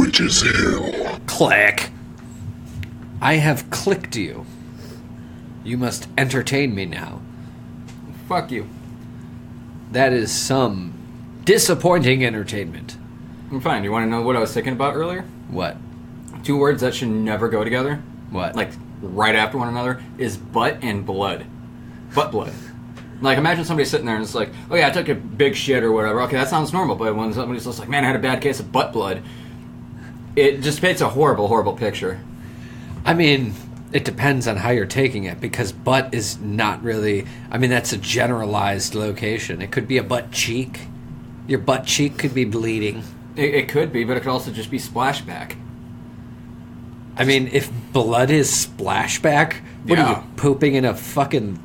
Witches Hill. Click. I have clicked you. You must entertain me now. Fuck you. That is some disappointing entertainment. I'm fine. You want to know what I was thinking about earlier? What? 2 words that should never go together. What? Like, right after one another, is butt and blood. Butt blood. Like, imagine somebody sitting there and it's like, oh yeah, I took a big shit or whatever. Okay, that sounds normal. But when somebody's just like, man, I had a bad case of butt blood, it just paints a horrible, horrible picture. I mean, it depends on how you're taking it, because butt is not really... I mean, that's a generalized location. It could be a butt cheek. Your butt cheek could be bleeding. It could be, but it could also just be splashback. I mean, if blood is splashback, what are you, pooping in a fucking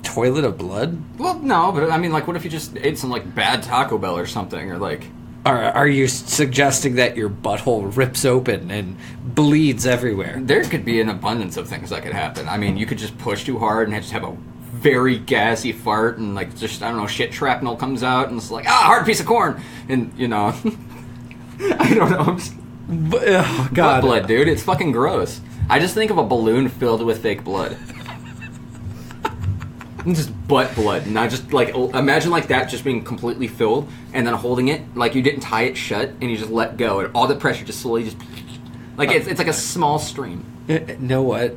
toilet of blood? Well, no, but I mean, like, what if you just ate some, like, bad Taco Bell or something, or, like... Are you suggesting that your butthole rips open and bleeds everywhere? There could be an abundance of things that could happen. I mean, you could just push too hard and just have a very gassy fart, and, like, just, I don't know, shit shrapnel comes out, and it's like, hard piece of corn! And, you know... I don't know, I'm just... Oh, God. Butt blood, dude. It's fucking gross. I just think of a balloon filled with fake blood. Just butt blood. And I just, like, imagine, like, that just being completely filled and then holding it, like you didn't tie it shut and you just let go. And all the pressure just slowly just... Like, it's like a small stream. You know what?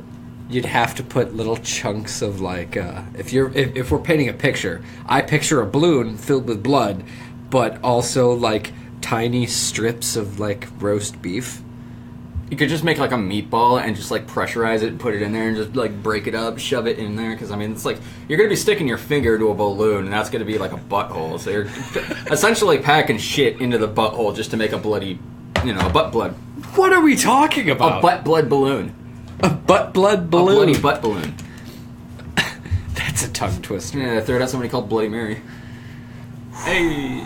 You'd have to put little chunks of, like, if we're painting a picture, I picture a balloon filled with blood, but also, like, tiny strips of, like, roast beef. You could just make, like, a meatball and just, like, pressurize it and put it in there and just, like, break it up, shove it in there. Because, I mean, it's like, you're going to be sticking your finger to a balloon, and that's going to be, like, a butthole. So you're essentially packing shit into the butthole just to make a bloody, you know, a butt blood. What are we talking about? A butt blood balloon. A butt blood balloon? A bloody butt balloon. That's a tongue twister. Yeah, third out somebody called Bloody Mary. Hey.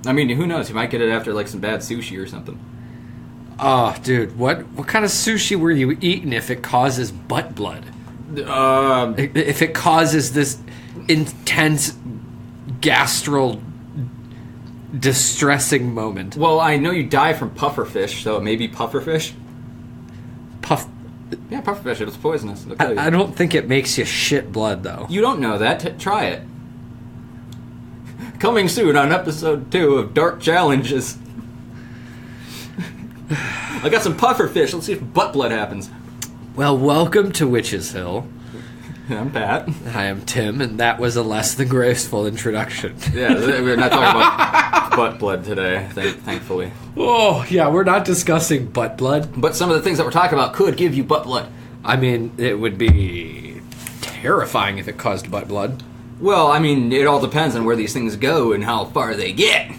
I mean, who knows? You might get it after, like, some bad sushi or something. Oh, dude, what kind of sushi were you eating if it causes butt blood? If it causes this intense gastral distressing moment. Well, I know you die from pufferfish, so maybe pufferfish? Yeah, pufferfish, it's poisonous. I don't think it makes you shit blood, though. You don't know that. Try it. Coming soon on episode 2 of Dark Challenges. I got some pufferfish. Let's see if butt blood happens. Well, welcome to Witches Hill. I'm Pat. I am Tim, and that was a less than graceful introduction. Yeah, we're not talking about butt blood today, thankfully. Oh, yeah, we're not discussing butt blood. But some of the things that we're talking about could give you butt blood. I mean, it would be terrifying if it caused butt blood. Well, I mean, it all depends on where these things go and how far they get.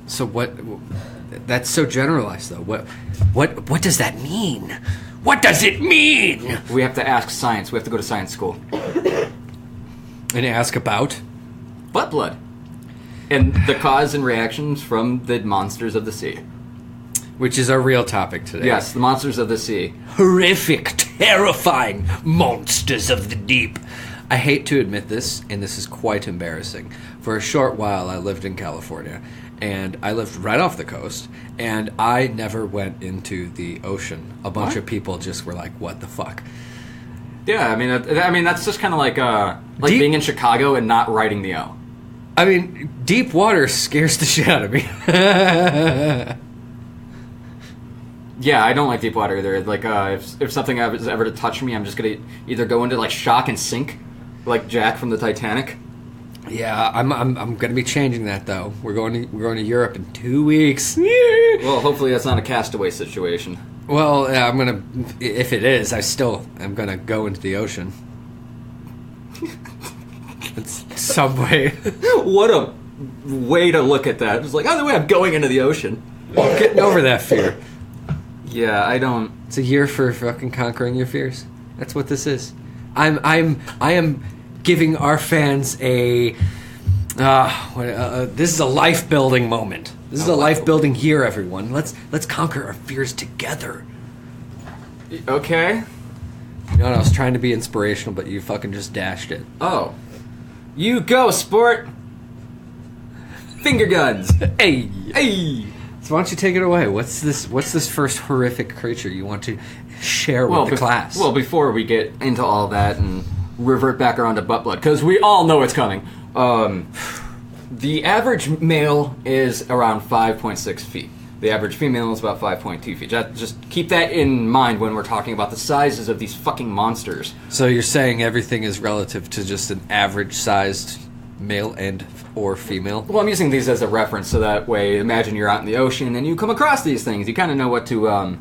So what... That's so generalized, though. What does that mean? What does it mean? We have to ask science. We have to go to science school. And ask about? Butt blood. And the cause and reactions from the monsters of the sea. Which is our real topic today. Yes, the monsters of the sea. Horrific, terrifying monsters of the deep. I hate to admit this, and this is quite embarrassing. For a short while, I lived in California, and I lived right off the coast, and I never went into the ocean. A bunch of people just were like, what the fuck? Yeah, I mean that's just kind of like being in Chicago and not riding the O. I mean, deep water scares the shit out of me. Yeah, I don't like deep water either. Like, if something is ever to touch me, I'm just gonna either go into, like, shock and sink, like Jack from the Titanic. Yeah, I'm gonna be changing that, though. We're going to Europe in 2 weeks. Well, hopefully that's not a castaway situation. Well, I'm gonna. If it is, I'm gonna go into the ocean. It's some way. What a way to look at that! It's like, either way, I'm going into the ocean. I'm getting over that fear. Yeah, I don't. It's a year for fucking conquering your fears. That's what this is. I am giving our fans a. This is a life building moment. This is a life building year, everyone. Let's conquer our fears together. Okay. You know, I was trying to be inspirational, but you fucking just dashed it. Oh, you go, sport. finger guns. Hey. Hey. So why don't you take it away? What's this first horrific creature you want to share with the class? Well, before we get into all that and revert back around to butt blood, because we all know it's coming. The average male is around 5.6 feet. The average female is about 5.2 feet. Just keep that in mind when we're talking about the sizes of these fucking monsters. So you're saying everything is relative to just an average-sized male and or female? Well, I'm using these as a reference, so that way, imagine you're out in the ocean and you come across these things. You kind of know what to,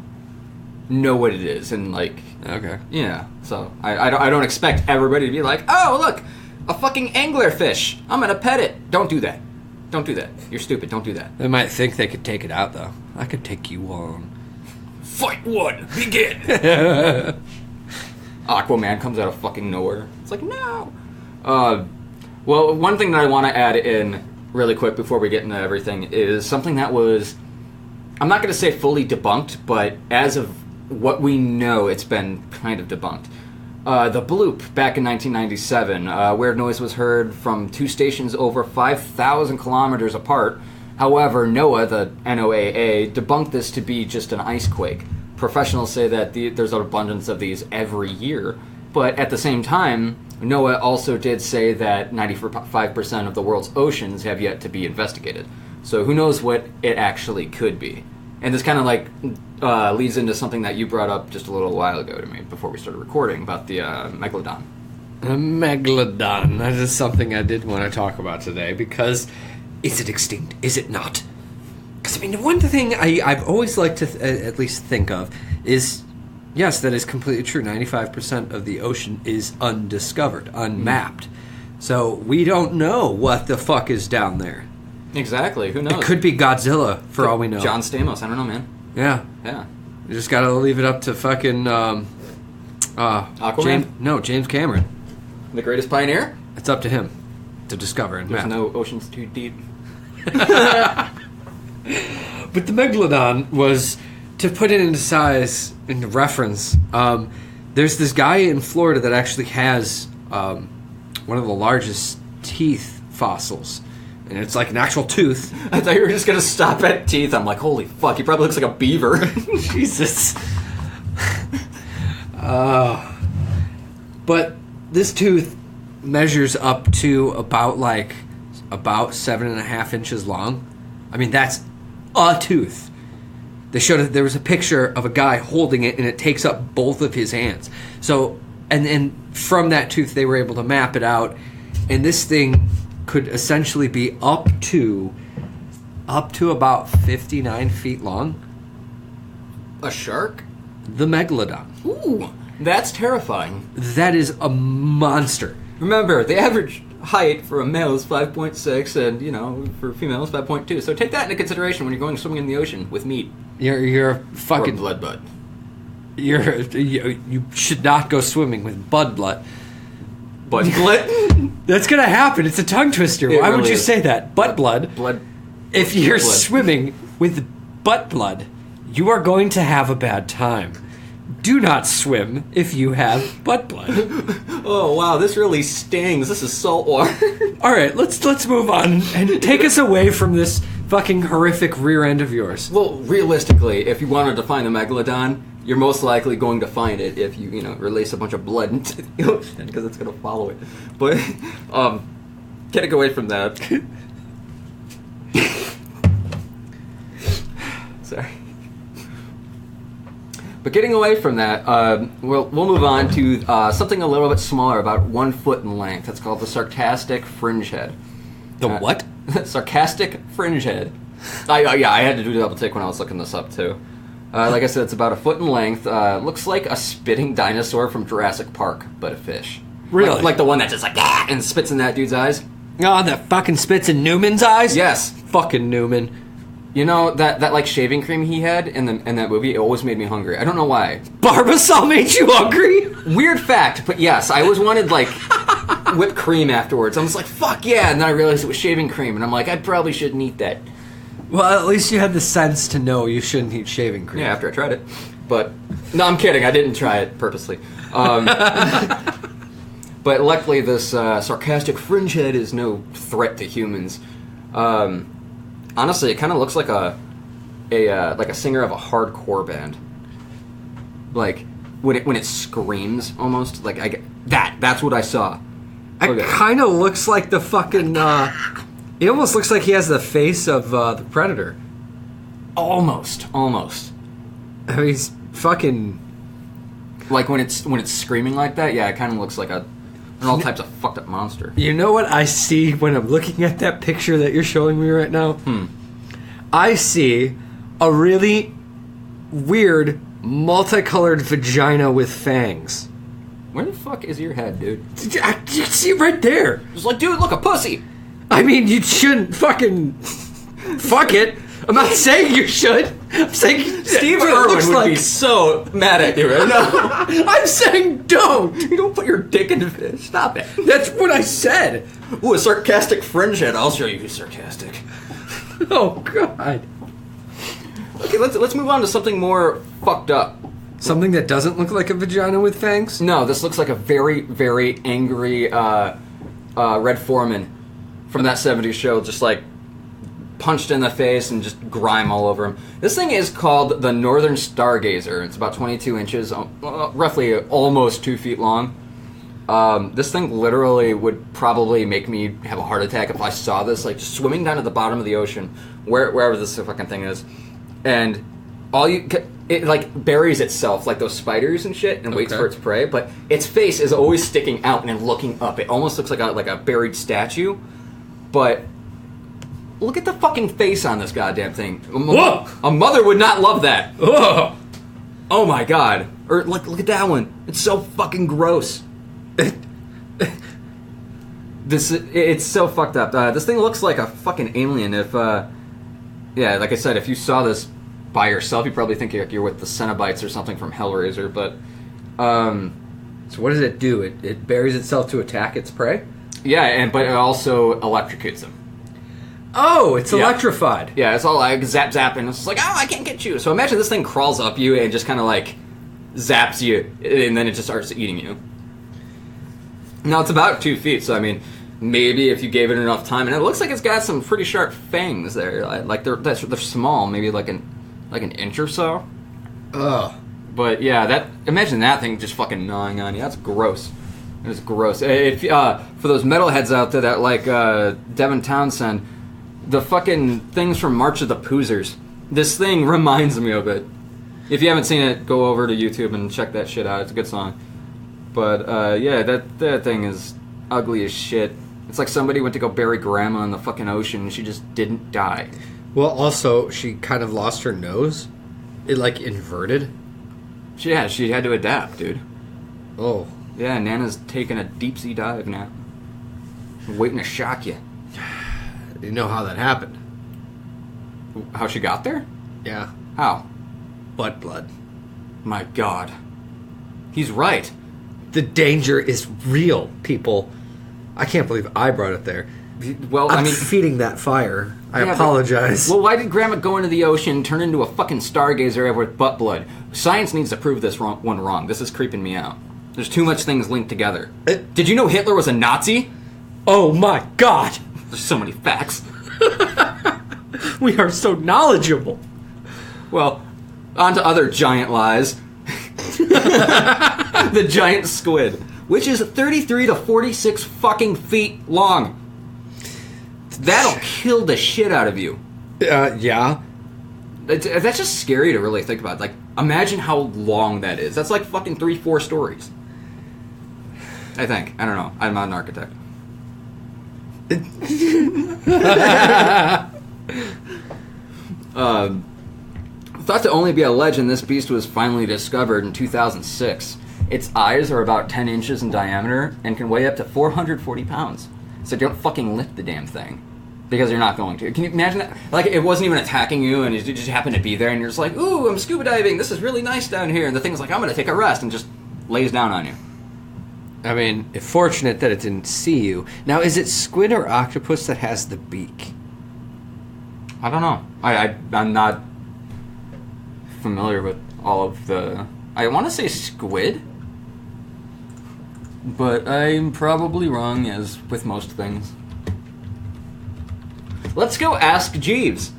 know what it is, and like... Okay. Yeah, so I don't expect everybody to be like, oh, look, a fucking anglerfish. I'm gonna pet it. Don't do that. Don't do that. You're stupid. Don't do that. They might think they could take it out, though. I could take you on. Fight one. Begin. Aquaman comes out of fucking nowhere. It's like, no. Well, one thing that I want to add in really quick before we get into everything is something that was, I'm not going to say fully debunked, but as of what we know, it's been kind of debunked. The bloop back in 1997, weird noise was heard from two stations over 5,000 kilometers apart. However, NOAA, the NOAA, debunked this to be just an ice quake. Professionals say that there's an abundance of these every year, but at the same time, NOAA also did say that 95% of the world's oceans have yet to be investigated. So who knows what it actually could be. And this kind of like leads into something that you brought up just a little while ago to me before we started recording about the megalodon. A megalodon. That is something I did want to talk about today because is it extinct? Is it not? Because, I mean, one thing I've always liked to at least think of is, yes, that is completely true. 95% of the ocean is undiscovered, unmapped. So we don't know what the fuck is down there. Exactly. Who knows? It could be Godzilla, for all we know. John Stamos. I don't know, man. Yeah. Yeah. You just gotta leave it up to fucking... Aquaman? James Cameron. The greatest pioneer? It's up to him to discover and There's map. no oceans too deep. But the megalodon was, to put it into size, into reference, there's this guy in Florida that actually has one of the largest teeth fossils. And it's like an actual tooth. I thought you were just going to stop at teeth. I'm like, holy fuck, he probably looks like a beaver. Jesus. But this tooth measures up to about 7.5 inches long. I mean, that's a tooth. They showed that there was a picture of a guy holding it, and it takes up both of his hands. So, and from that tooth, they were able to map it out, and this thing could essentially be up to about 59 feet long. A shark? The megalodon. Ooh, that's terrifying. That is a monster. Remember, the average height for a male is 5.6, and, for females, 5.2. So take that into consideration when you're going swimming in the ocean with meat. You're a fucking... Or blood bud. You should not go swimming with bud blood. Butt blood? That's gonna happen. It's a tongue twister. Why would you say that? Butt blood. Blood. If you're swimming with butt blood, you are going to have a bad time. Do not swim if you have butt blood. Oh wow, this really stings. This is salt water. All right, let's move on and take us away from this fucking horrific rear end of yours. Well, realistically, if you wanted to find the megalodon, you're most likely going to find it if you release a bunch of blood into the ocean, because it's going to follow it. But getting away from that. Sorry. But getting away from that, we'll move on to something a little bit smaller, about 1 foot in length. It's called the sarcastic fringe head. The what? Sarcastic fringe head. I had to do a double take when I was looking this up too. Like I said, it's about 1 foot in length. Looks like a spitting dinosaur from Jurassic Park, but a fish. Really? Like the one that just and spits in that dude's eyes. Oh, that fucking spits in Newman's eyes? Yes. Fucking Newman. You know, that like shaving cream he had in that movie, it always made me hungry. I don't know why. Barbasol made you hungry? Weird fact, but yes, I always wanted like whipped cream afterwards. I was like, fuck yeah, and then I realized it was shaving cream, and I'm like, I probably shouldn't eat that. Well, at least you had the sense to know you shouldn't eat shaving cream. Yeah, after I tried it. But, no, I'm kidding. I didn't try it purposely. But luckily, this sarcastic fringe head is no threat to humans. Honestly, it kind of looks like a singer of a hardcore band. Like when it screams almost like that's what I saw. It kind of looks like the fucking. He almost looks like he has the face of the Predator. Almost. I mean, he's fucking. Like when it's screaming like that, yeah, it kind of looks like all types of fucked up monster. You know what I see when I'm looking at that picture that you're showing me right now? I see a really weird, multicolored vagina with fangs. Where the fuck is your head, dude? You see it right there. It's like, dude, look, a pussy. I mean, you shouldn't fucking fuck it. I'm not saying you should. I'm saying Steve Irwin would be so mad at you right now. I'm saying don't. You don't put your dick in the fish. Stop it. That's what I said. Ooh, a sarcastic fringe head. I'll show you who's sarcastic. Oh, God. Okay, let's move on to something more fucked up. Something that doesn't look like a vagina with fangs? No, this looks like a very, very angry Red Foreman from that 70s show, just like punched in the face and just grime all over him. This thing is called the Northern Stargazer. It's about 22 inches, roughly almost 2 feet long. This thing literally would probably make me have a heart attack if I saw this, like, just swimming down to the bottom of the ocean, wherever this fucking thing is. And it like buries itself like those spiders and shit and waits for its prey, but its face is always sticking out and then looking up. It almost looks like a buried statue, but look at the fucking face on this goddamn thing. A mother would not love that. Ugh. Oh my god. Or look at that one. It's so fucking gross. It's so fucked up. This thing looks like a fucking alien. If yeah, like I said, if you saw this by yourself, you probably think you're with the Cenobites or something from Hellraiser. But so what does it do? It buries itself to attack its prey? Yeah, but it also electrocutes them. Oh, it's electrified. Yeah, it's all like zap, and it's like, oh, I can't get you. So imagine this thing crawls up you and just kind of like zaps you, and then it just starts eating you. Now, it's about 2 feet, so I mean, maybe if you gave it enough time, and it looks like it's got some pretty sharp fangs there. Like they're small, maybe like an inch or so. Ugh. But yeah, imagine that thing just fucking gnawing on you. That's gross. It's gross. If for those metalheads out there that like Devin Townsend, the fucking things from March of the Poozers, this thing reminds me of it. If you haven't seen it, go over to YouTube and check that shit out. It's a good song. But yeah, that thing is ugly as shit. It's like somebody went to go bury grandma in the fucking ocean and she just didn't die. Well, also, she kind of lost her nose. It, like, inverted. She had to adapt, dude. Oh. Yeah, Nana's taking a deep-sea dive now. Waiting to shock you. You know how that happened? How she got there? Yeah. How? Butt blood. My God. He's right. The danger is real, people. I can't believe I brought it there. Well, I'm feeding that fire. I apologize. Well, why did Grandma go into the ocean, turn into a fucking stargazer with butt blood? Science needs to prove this one wrong. This is creeping me out. There's too much things linked together. Did you know Hitler was a Nazi? Oh my God! There's so many facts. We are so knowledgeable. Well, on to other giant lies. The giant squid, which is 33 to 46 fucking feet long. That'll kill the shit out of you. Yeah. That's just scary to really think about. Like, imagine how long that is. That's like fucking 3-4 stories. I think. I don't know. I'm not an architect. Thought to only be a legend, this beast was finally discovered in 2006. Its eyes are about 10 inches in diameter and can weigh up to 440 pounds. So don't fucking lift the damn thing. Because you're not going to. Can you imagine that? Like, it wasn't even attacking you and it just happened to be there and you're just like, ooh, I'm scuba diving, this is really nice down here. And the thing's like, I'm going to take a rest, and just lays down on you. I mean, it's fortunate that it didn't see you. Now, is it squid or octopus that has the beak? I don't know. I'm not familiar with all of the... I want to say squid, but I'm probably wrong, as with most things. Let's go ask Jeeves.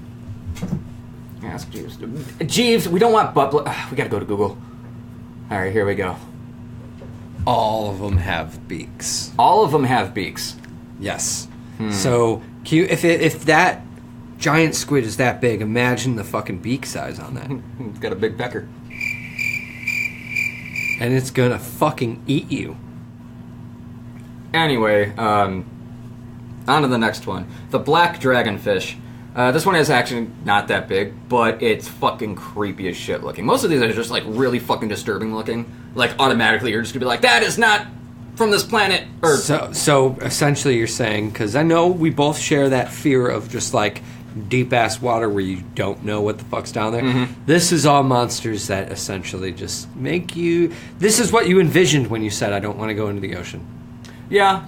Ask Jeeves. Jeeves, we don't want butt blood. We gotta go to Google. All right, here we go. All of them have beaks. All of them have beaks. Yes. So, if that giant squid is that big, imagine the fucking beak size on that. It's got a big pecker. And it's gonna fucking eat you. Anyway, on to the next one. The black dragonfish. This one is actually not that big, but it's fucking creepy as shit looking. Most of these are just like really fucking disturbing looking. Like automatically you're just gonna be like, that is not from this planet. Or So essentially you're saying, because I know we both share that fear of just like deep ass water where you don't know what the fuck's down there. Mm-hmm. This is all monsters that essentially just make you. This is what you envisioned when you said, I don't want to go into the ocean. Yeah.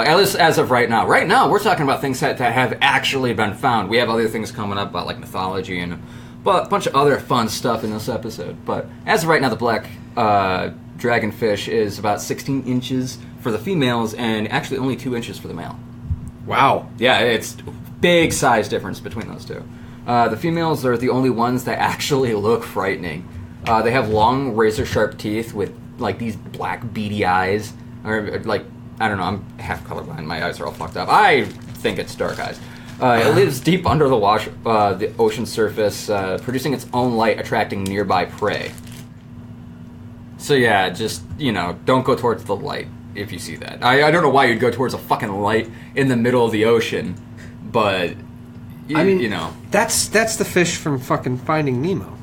At least as of right now. Right now, we're talking about things that have actually been found. We have other things coming up about like mythology and a bunch of other fun stuff in this episode. But as of right now, the black dragonfish is about 16 inches for the females and actually only 2 inches for the male. Wow. Yeah, it's big size difference between those two. The females are the only ones that actually look frightening. They have long, razor-sharp teeth with like these black, beady eyes, or like. I don't know, I'm half colorblind. My eyes are all fucked up. I think it's dark eyes. It lives deep under the ocean surface, producing its own light, attracting nearby prey. So yeah, just, don't go towards the light if you see that. I don't know why you'd go towards a fucking light in the middle of the ocean, but, That's the fish from fucking Finding Nemo,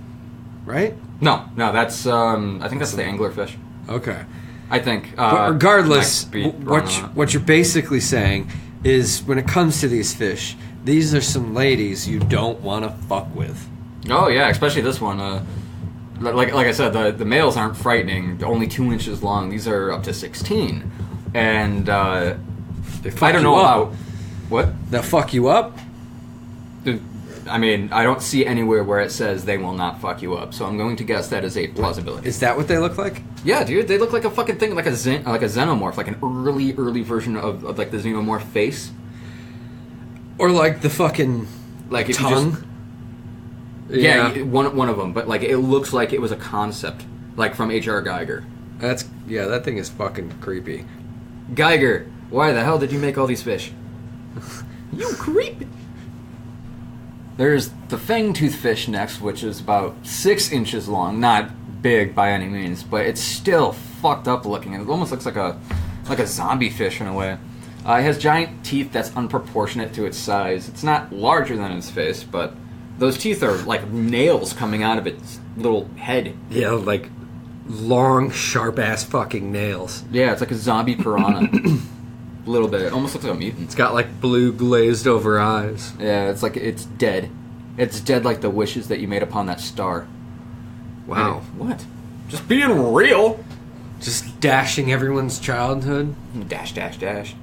right? No, that's, I think that's the anglerfish. Okay. I think. But regardless, what you're basically saying is when it comes to these fish, these are some ladies you don't want to fuck with. Oh yeah, especially this one. Like I said, the males aren't frightening. Only 2 inches long. These are up to 16, and I don't know about what they'll fuck you up. I mean, I don't see anywhere where it says they will not fuck you up, so I'm going to guess that is a plausibility. Is that what they look like? Yeah, dude, they look like a fucking thing, like a xenomorph, like an early version of like the xenomorph face, or like the fucking like tongue. Yeah, one of them, but like it looks like it was a concept, like from H.R. Geiger. That thing is fucking creepy. Geiger, why the hell did you make all these fish? You creep. There's the fang-tooth fish next, which is about 6 inches long. Not big by any means, but it's still fucked up looking. It almost looks like a zombie fish in a way. It has giant teeth that's unproportionate to its size. It's not larger than its face, but those teeth are like nails coming out of its little head. Yeah, like long, sharp-ass fucking nails. Yeah, it's like a zombie piranha. A little bit. It almost looks like a mutant. It's got like blue glazed over eyes. Yeah, it's like it's dead. It's dead like the wishes that you made upon that star. Wow. What? Just being real. Just dashing everyone's childhood. Dash. I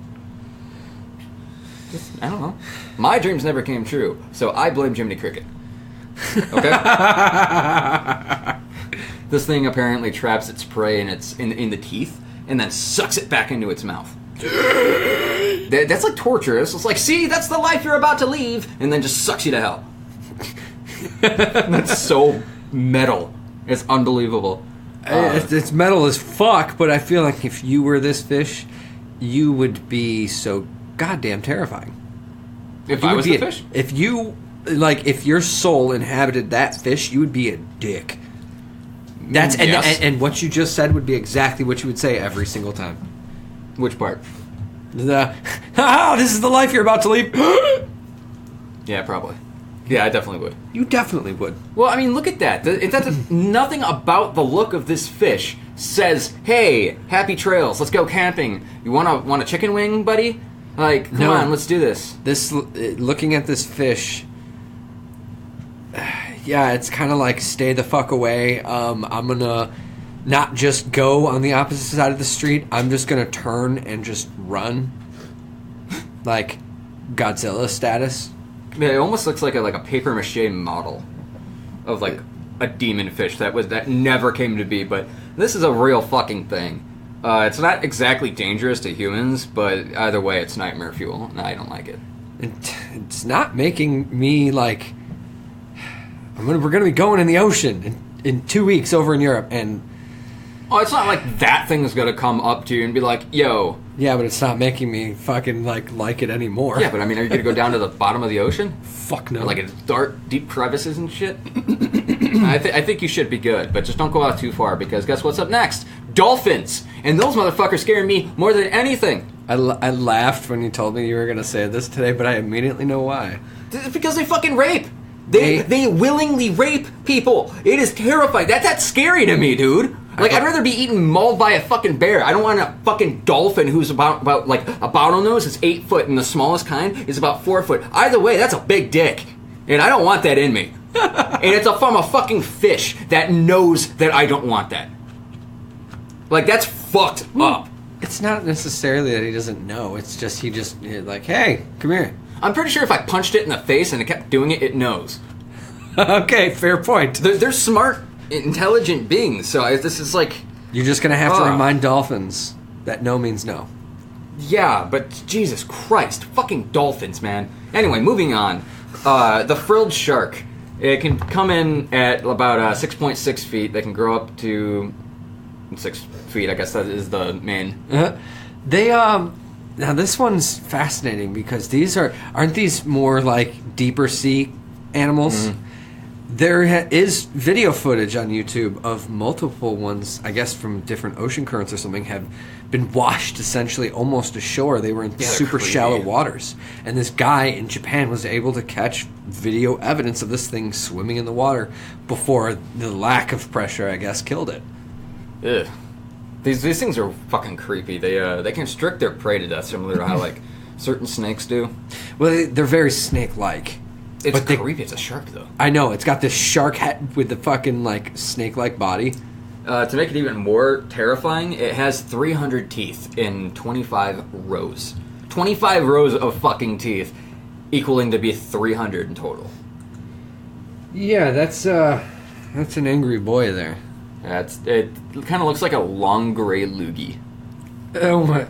don't know. My dreams never came true, so I blame Jiminy Cricket. Okay? This thing apparently traps its prey in the teeth and then sucks it back into its mouth. That's like torture. It's like, see, that's the life you're about to leave, and then just sucks you to hell. That's so metal. It's unbelievable. It's metal as fuck, but I feel like if you were this fish, you would be so goddamn terrifying. If I was the fish? If your soul inhabited that fish, you would be a dick. That's yes. and what you just said would be exactly what you would say every single time. Which part? This is the life you're about to leave. Yeah, probably. Yeah, I definitely would. You definitely would. Well, I mean, look at that. Nothing about the look of this fish says, "Hey, happy trails. Let's go camping. You want a chicken wing, buddy? Like, come on, let's do this." Looking at this fish, yeah, it's kind of like stay the fuck away. I'm gonna not just go on the opposite side of the street. I'm just gonna turn and just run, like Godzilla status. Yeah, it almost looks like a paper mache model of like a demon fish that never came to be. But this is a real fucking thing. It's not exactly dangerous to humans, but either way, it's nightmare fuel, and I don't like it. It's not making me like... we're going to be going in the ocean in 2 weeks over in Europe, and... Oh, it's not like that thing's going to come up to you and be like, yo... Yeah, but it's not making me fucking like it anymore. Yeah, but I mean, are you going to go down to the bottom of the ocean? Fuck no. Like in dark, deep crevices and shit? I think you should be good, but just don't go out too far, because guess what's up next? Dolphins! And those motherfuckers scare me more than anything. I laughed when you told me you were going to say this today, but I immediately know why. It's because they fucking rape. They willingly rape people. It is terrifying. That's scary to me, dude. Like, I'd rather be eaten mauled by a fucking bear. I don't want a fucking dolphin who's about like, a bottlenose is 8 foot, and the smallest kind is about 4 foot. Either way, that's a big dick. And I don't want that in me. And it's from a fucking fish that knows that I don't want that. Like, that's fucked up. It's not necessarily that he doesn't know. It's just he's like, hey, come here. I'm pretty sure if I punched it in the face and it kept doing it, it knows. Okay, fair point. They're smart, intelligent beings, so this is like... You're just going to have to remind dolphins that no means no. Yeah, but Jesus Christ, fucking dolphins, man. Anyway, moving on. The frilled shark. It can come in at about 6.6 feet. They can grow up to 6 feet. I guess that is the main. They now this one's fascinating because aren't these more like deeper sea animals? Mm-hmm. There is video footage on YouTube of multiple ones, I guess from different ocean currents or something, have been washed essentially almost ashore. They were in super shallow waters. And this guy in Japan was able to catch video evidence of this thing swimming in the water before the lack of pressure, I guess, killed it. Ugh. These things are fucking creepy. They constrict their prey to death, similar to how like certain snakes do. Well, they're very snake-like. It's creepy. It's a shark, though. I know. It's got this shark head with the fucking, like, snake-like body. To make it even more terrifying, it has 300 teeth in 25 rows. 25 rows of fucking teeth, equaling to be 300 in total. Yeah, that's an angry boy there. It kind of looks like a long gray loogie. Oh, my.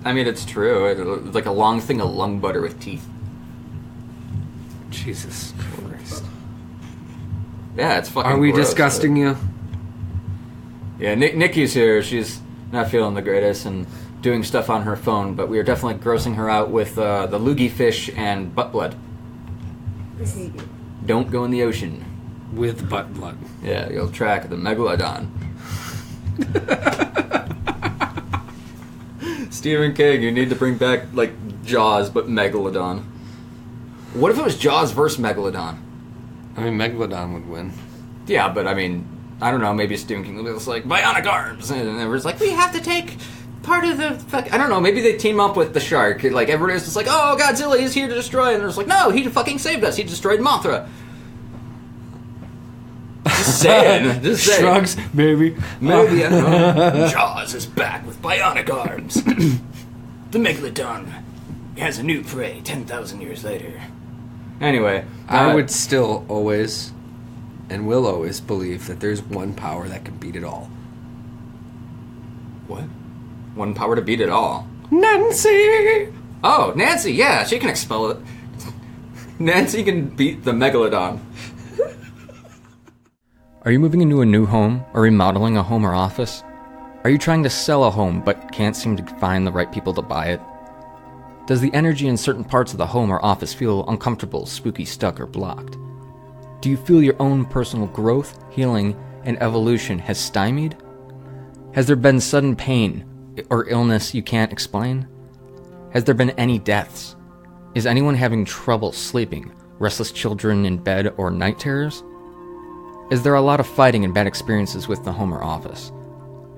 I mean, it's true. It's like a long thing of lung butter with teeth. Jesus Christ. Yeah, it's fucking Are we gross, disgusting you? Yeah, Nikki's here. She's not feeling the greatest and doing stuff on her phone, but we are definitely grossing her out with the loogie fish and butt blood. Don't go in the ocean. With butt blood. Yeah, you'll track the megalodon. Stephen King, you need to bring back, like, Jaws, but megalodon. What if it was Jaws versus Megalodon? I mean, Megalodon would win. Yeah, but I mean, I don't know, maybe Stephen King was like, bionic arms! And it was like, we have to take part of the... I don't know, maybe they team up with the shark. Like, everybody's just like, oh, Godzilla is here to destroy. And they're just like, no, he fucking saved us. He destroyed Mothra. Just saying. Just saying. Shrugs, maybe. Maybe, I don't know. Jaws is back with bionic arms. The Megalodon has a new prey 10,000 years later. Anyway, I would still always and will always believe that there's one power that can beat it all. What? One power to beat it all? Nancy! Oh, Nancy, yeah, she can expel it. Nancy can beat the Megalodon. Are you moving into a new home or remodeling a home or office? Are you trying to sell a home but can't seem to find the right people to buy it? Does the energy in certain parts of the home or office feel uncomfortable, spooky, stuck, or blocked? Do you feel your own personal growth, healing, and evolution has stymied? Has there been sudden pain or illness you can't explain? Has there been any deaths? Is anyone having trouble sleeping, restless children in bed, or night terrors? Is there a lot of fighting and bad experiences with the home or office?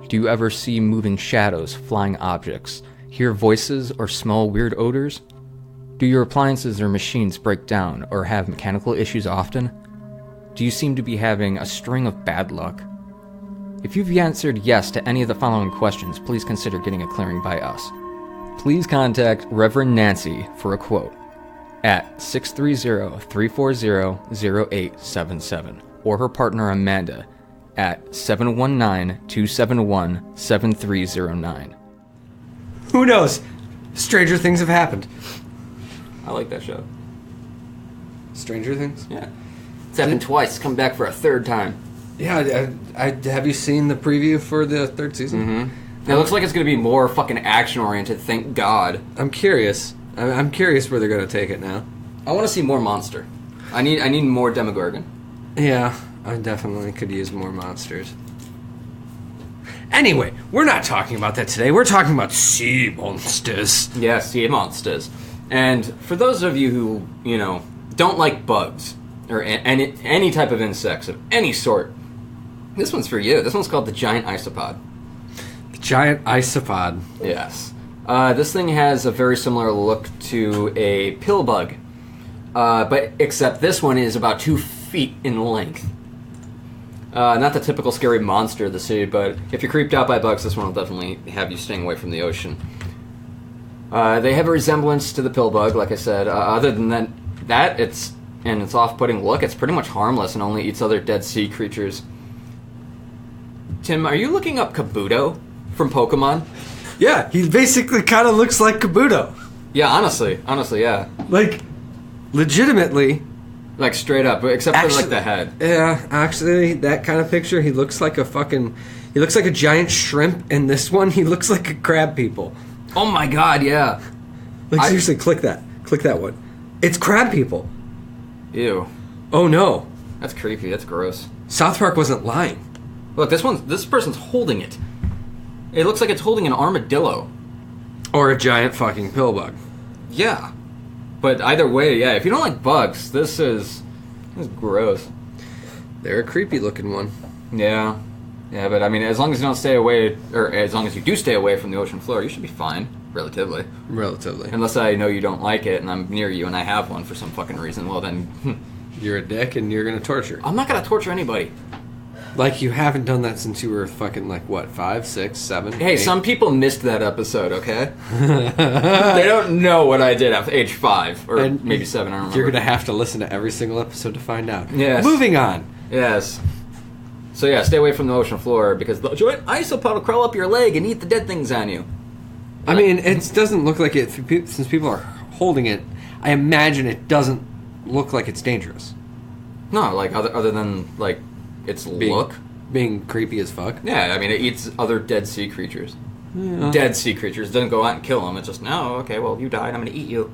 Do you ever see moving shadows, flying objects, hear voices, or smell weird odors? Do your appliances or machines break down or have mechanical issues often? Do you seem to be having a string of bad luck? If you've answered yes to any of the following questions, please consider getting a clearing by us. Please contact Reverend Nancy for a quote at 630-340-0877 or her partner Amanda at 719-271-7309. Who knows? Stranger things have happened. I like that show. Stranger Things? Yeah. It's happened twice. It's come back for a third time. Yeah, I have you seen the preview for the third season? Mm-hmm. It looks like it's going to be more fucking action-oriented, thank God. I'm curious. I'm curious where they're going to take it now. I want to see more monster. I need more Demogorgon. Yeah, I definitely could use more monsters. Anyway, we're not talking about that today. We're talking about sea monsters. Yeah, sea monsters. And for those of you who, don't like bugs, or any type of insects of any sort, this one's for you. This one's called the giant isopod. The giant isopod. Yes. This thing has a very similar look to a pill bug, but except this one is about 2 feet in length. Not the typical scary monster of the sea, but if you're creeped out by bugs, this one will definitely have you staying away from the ocean. They have a resemblance to the pill bug, like I said. Other than that, its off-putting look, it's pretty much harmless and only eats other dead sea creatures. Tim, are you looking up Kabuto from Pokemon? Yeah, he basically kind of looks like Kabuto. Yeah, honestly, yeah. Like, legitimately. Like, straight up, except for, like, the head. Yeah, actually, that kind of picture, he looks like he looks like a giant shrimp, and this one, he looks like a crab people. Oh my god, yeah. Like, seriously, click that one. It's crab people. Ew. Oh, no. That's creepy, that's gross. South Park wasn't lying. Look, this person's holding it. It looks like it's holding an armadillo. Or a giant fucking pill bug. Yeah. But either way, yeah, if you don't like bugs, this is gross. They're a creepy looking one. Yeah. Yeah, but I mean, as long as you don't stay away, or as long as you do stay away from the ocean floor, you should be fine, relatively. Relatively. Unless I know you don't like it and I'm near you and I have one for some fucking reason, well then... You're a dick and you're gonna torture. I'm not gonna torture anybody. Like, you haven't done that since you were fucking, like, what, 5, 6, 7? Hey, 8? some people missed that episode, okay? They don't know what I did at age 5, or and maybe 7, I don't remember. You're going to have to listen to every single episode to find out. Yes. Moving on. Yes. So yeah, stay away from the ocean floor, because the giant isopod will crawl up your leg and eat the dead things on you. I mean, it doesn't look like it, since people are holding it, I imagine it doesn't look like it's dangerous. No, like, other than, like... its look. Being creepy as fuck. Yeah, I mean, it eats other dead sea creatures. Yeah. Dead sea creatures. It doesn't go out and kill them. It's just, no, okay, well, you died, I'm going to eat you.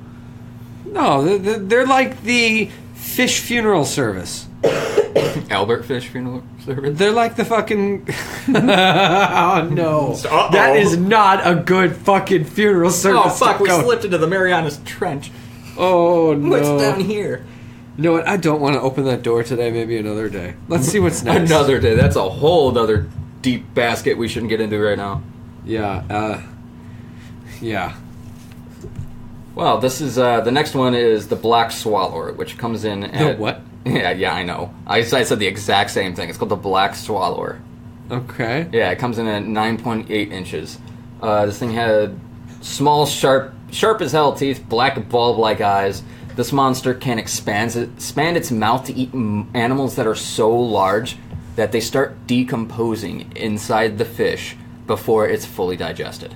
No, they're like the fish funeral service. Albert Fish Funeral Service? They're like the fucking... Oh, no. Uh-oh. That is not a good fucking funeral service. Oh, fuck, we slipped into the Marianas Trench. Oh, no. What's down here? You know what? I don't want to open that door today. Maybe another day. Let's see what's next. Another day. That's a whole other deep basket we shouldn't get into right now. Yeah. Yeah. Well, this is the next one is the black swallower, which comes in at... The what? Yeah, I know. I said the exact same thing. It's called the black swallower. Okay. Yeah, it comes in at 9.8 inches. This thing had small, sharp as hell teeth, black bulb-like eyes. This monster can expand its mouth to eat animals that are so large that they start decomposing inside the fish before it's fully digested.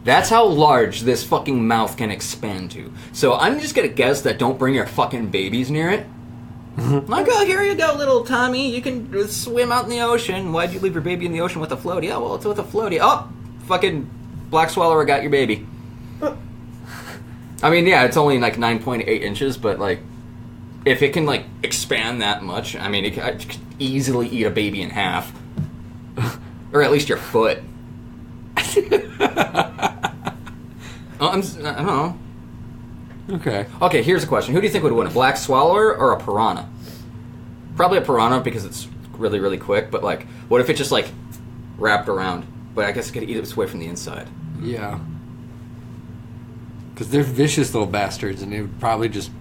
That's how large this fucking mouth can expand to. So I'm just gonna guess that don't bring your fucking babies near it. Like, oh, here you go, little Tommy. You can swim out in the ocean. Why'd you leave your baby in the ocean with a floaty? Oh, well, it's with a floaty. Oh, fucking black swallower got your baby. I mean, yeah, it's only like 9.8 inches, but like, if it can like expand that much, I mean, it could easily eat a baby in half, or at least your foot. I don't know. Okay, here's a question: who do you think would win, a black swallower or a piranha? Probably a piranha because it's really, really quick. But like, what if it just like wrapped around? But I guess it could eat its way from the inside. Yeah. Because they're vicious little bastards, and they would probably just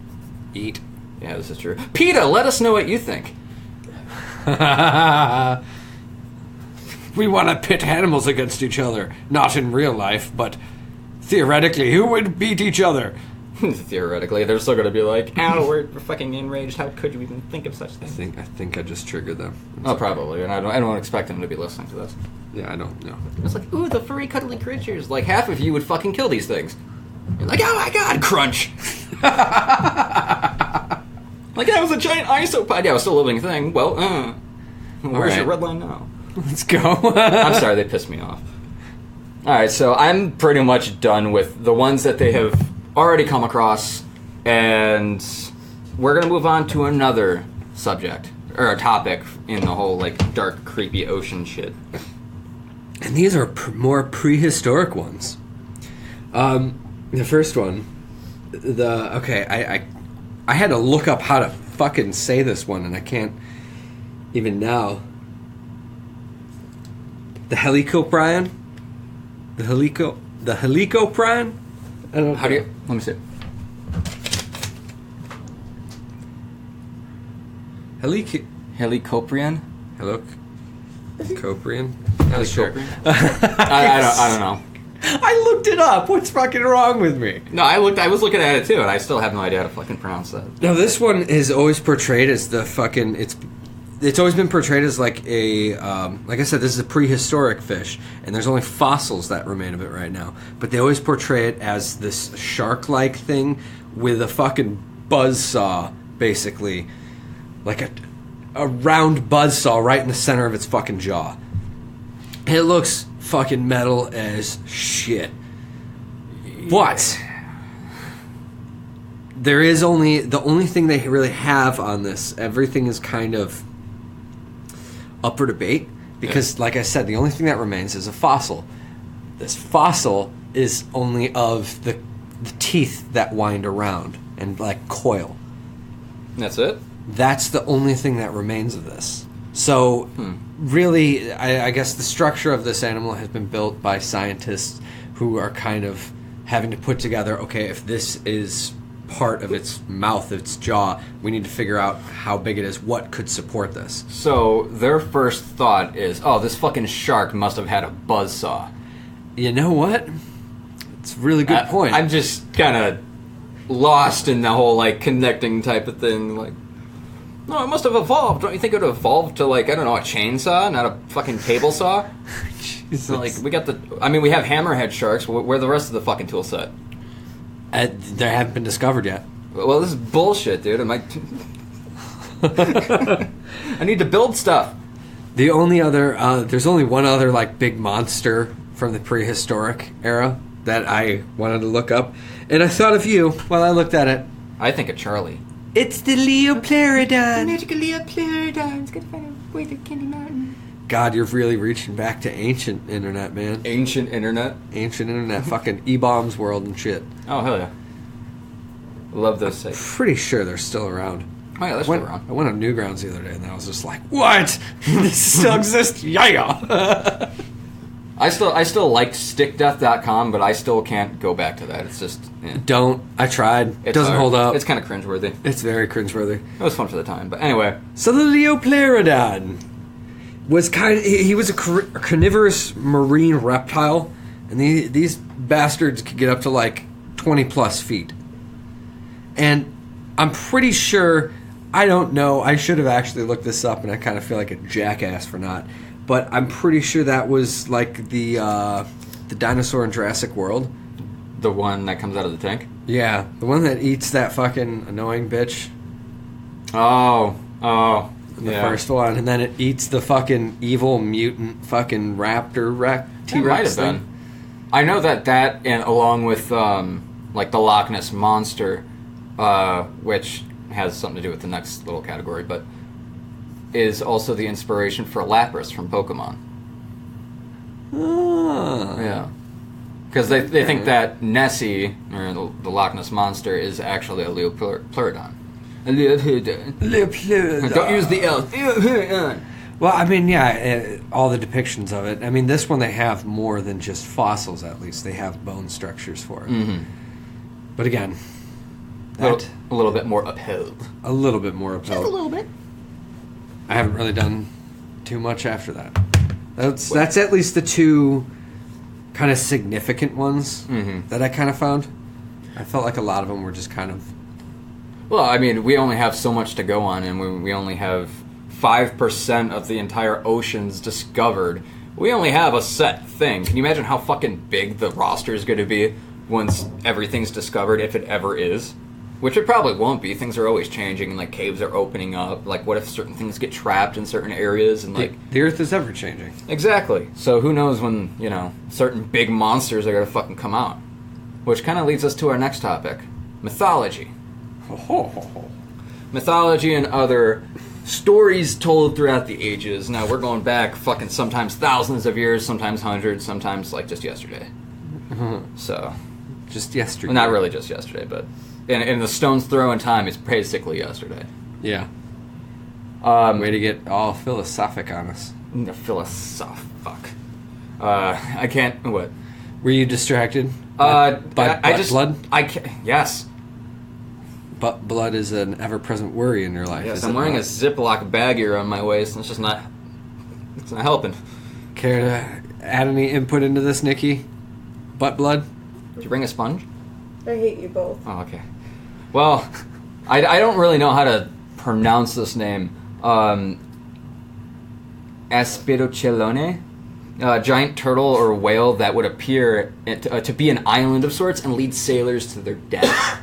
eat. Yeah, this is true. PETA, let us know what you think. We want to pit animals against each other. Not in real life, but theoretically, who would beat each other? Theoretically, they're still going to be like, ow, we're fucking enraged. How could you even think of such things? I think I just triggered them. Oh, probably. And I don't expect them to be listening to this. Yeah, I don't know. It's like, ooh, the furry, cuddly creatures. Like, half of you would fucking kill these things. You're like, oh my god, crunch. Like, that was a giant isopod. Yeah, it was still a living thing. Well, where's your red line now? Let's go. I'm sorry, they pissed me off. Alright, so I'm pretty much done with the ones that they have already come across, and we're going to move on to another subject, or a topic in the whole, like, dark, creepy ocean shit. And these are more prehistoric ones. The first one, I had to look up how to fucking say this one, and I can't even now. The helicoprion? The helicoprion? I don't know. How do you... Let me see. Helicoprion? Helicoprion? Helicoprion? I don't know. I looked it up. What's fucking wrong with me? No, I was looking at it too, and I still have no idea how to fucking pronounce that. No, this one is always portrayed as the fucking... It's always been portrayed as like a... like I said, this is a prehistoric fish, and there's only fossils that remain of it right now. But they always portray it as this shark-like thing with a fucking buzzsaw, basically. Like a round buzzsaw right in the center of its fucking jaw. And it looks fucking metal as shit. But there is only... The only thing they really have on this, everything is kind of up for debate. Because, like I said, the only thing that remains is a fossil. This fossil is only of the teeth that wind around and, like, coil. That's it? That's the only thing that remains of this. So, really, I guess the structure of this animal has been built by scientists who are kind of having to put together, okay, if this is part of its mouth, its jaw, we need to figure out how big it is, what could support this. So, their first thought is, oh, this fucking shark must have had a buzzsaw. You know what? It's a really good point. I'm just kind of lost in the whole, like, connecting type of thing, like... No, it must have evolved. Don't you think it would have evolved to, like, I don't know, a chainsaw, not a fucking table saw? So, like, we got the... I mean, we have hammerhead sharks. Where the rest of the fucking tool set? They haven't been discovered yet. Well, this is bullshit, dude. I'm like... I need to build stuff. The only other... there's only one other, like, big monster from the prehistoric era that I wanted to look up. And I thought of you while I looked at it. I think of Charlie. It's the Leopleurodon. The magical Leopleurodon. It's gonna find a way to Candy Mountain. God, you're really reaching back to ancient internet, man. Ancient internet? Ancient internet. Fucking E-bombs world and shit. Oh, hell yeah. Love those sites. Pretty sure they're still around. Oh, yeah, they're still around. I went on Newgrounds the other day, and I was just like, what? This still exists? Yeah. I still liked stickdeath.com, but I still can't go back to that. It's just... Don't. I tried. It doesn't hold up. It's kind of cringeworthy. It's very cringeworthy. It was fun for the time, but anyway. So the Leopleurodon was he was a carnivorous marine reptile, and these bastards could get up to like 20 plus feet. And I'm pretty sure, I don't know, I should have actually looked this up, and I kind of feel like a jackass for not. But I'm pretty sure that was like the dinosaur in Jurassic World. The one that comes out of the tank? Yeah, the one that eats that fucking annoying bitch. Oh, The first one, and then it eats the fucking evil mutant fucking raptor T-Rex thing. Been. I know that and along with like the Loch Ness Monster, which has something to do with the next little category, but is also the inspiration for Lapras from Pokemon. Oh. Yeah. Because they think that Nessie, or the Loch Ness Monster, is actually a Leopleurodon. Leopleurodon. Don't use the L. Well, I mean, yeah, all the depictions of it. I mean, this one they have more than just fossils, at least. They have bone structures for it. Mm-hmm. But again, a little bit more upheld. A little bit more upheld. Just a little bit. I haven't really done too much after that. That's at least the two kind of significant ones that I kind of found. I felt like a lot of them were just kind of... Well, I mean, we only have so much to go on, and we only have 5% of the entire oceans discovered. We only have a set thing. Can you imagine how fucking big the roster is going to be once everything's discovered, if it ever is. Which it probably won't be. Things are always changing, and like caves are opening up. Like, what if certain things get trapped in certain areas, and like the Earth is ever changing. Exactly. So who knows when certain big monsters are gonna fucking come out? Which kind of leads us to our next topic: mythology. Mythology and other stories told throughout the ages. Now we're going back fucking sometimes thousands of years, sometimes hundreds, sometimes like just yesterday. So, just yesterday. Well, not really just yesterday, but. In the stone's throw in time, it's basically yesterday. Yeah. Way to get all philosophic on us. Fuck. I can't. What? Were you distracted? By blood? I can't. Yes. But blood is an ever-present worry in your life. Yes, I'm wearing a Ziploc baggie around my waist, and it's just not. It's not helping. Care to add any input into this, Nikki? Butt blood? Did you bring a sponge? I hate you both. Oh, okay. Well, I don't really know how to pronounce this name. Aspidochelone? A giant turtle or whale that would appear to be an island of sorts and lead sailors to their death.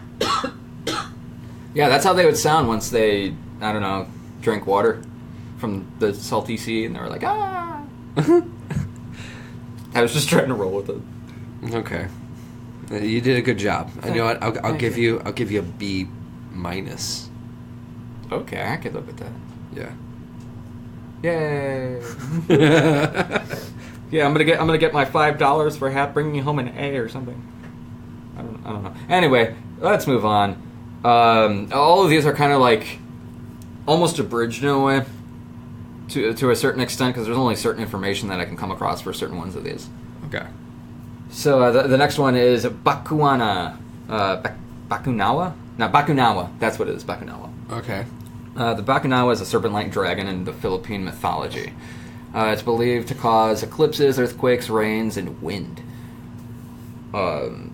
Yeah, that's how they would sound once they, I don't know, drank water from the salty sea, and they were like, ah! I was just trying to roll with it. Okay. You did a good job. You know what? I'll give you a B minus. Okay, I could live with that. Yeah. Yay! Yeah, I'm gonna get my $5 for bringing me home an A or something. I don't know. Anyway, let's move on. All of these are kind of like almost abridged in a way, to a certain extent, because there's only certain information that I can come across for certain ones of these. Okay. So the next one is Bakuana. Bakunawa? No, Bakunawa. That's what it is, Bakunawa. Okay. The Bakunawa is a serpent-like dragon in the Philippine mythology. It's believed to cause eclipses, earthquakes, rains, and wind. And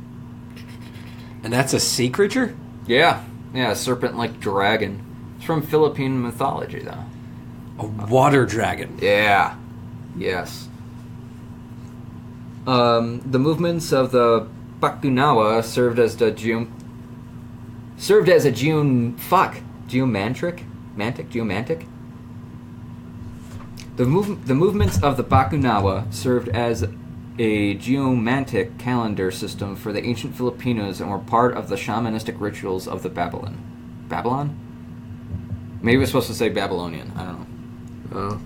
that's a sea creature? Yeah, a serpent-like dragon. It's from Philippine mythology, though. A water dragon. Yeah. Yes. The movements of the Bakunawa served as a geomantic. The movements of the Bakunawa served as a geomantic calendar system for the ancient Filipinos and were part of the shamanistic rituals of the Babylon? Maybe we're supposed to say Babylonian. I don't know.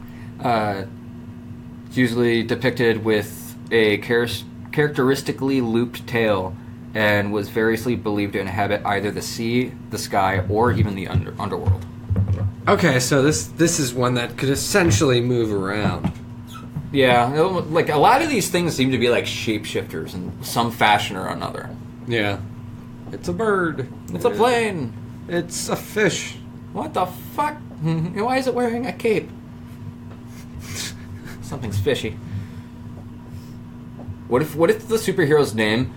It's usually depicted with a characteristically looped tail and was variously believed to inhabit either the sea, the sky, or even the underworld. Okay, so this is one that could essentially move around. Yeah, like a lot of these things seem to be like shapeshifters in some fashion or another. Yeah. It's a bird. It's a plane. It's a fish. What the fuck? Why is it wearing a cape? Something's fishy. What if the superhero's name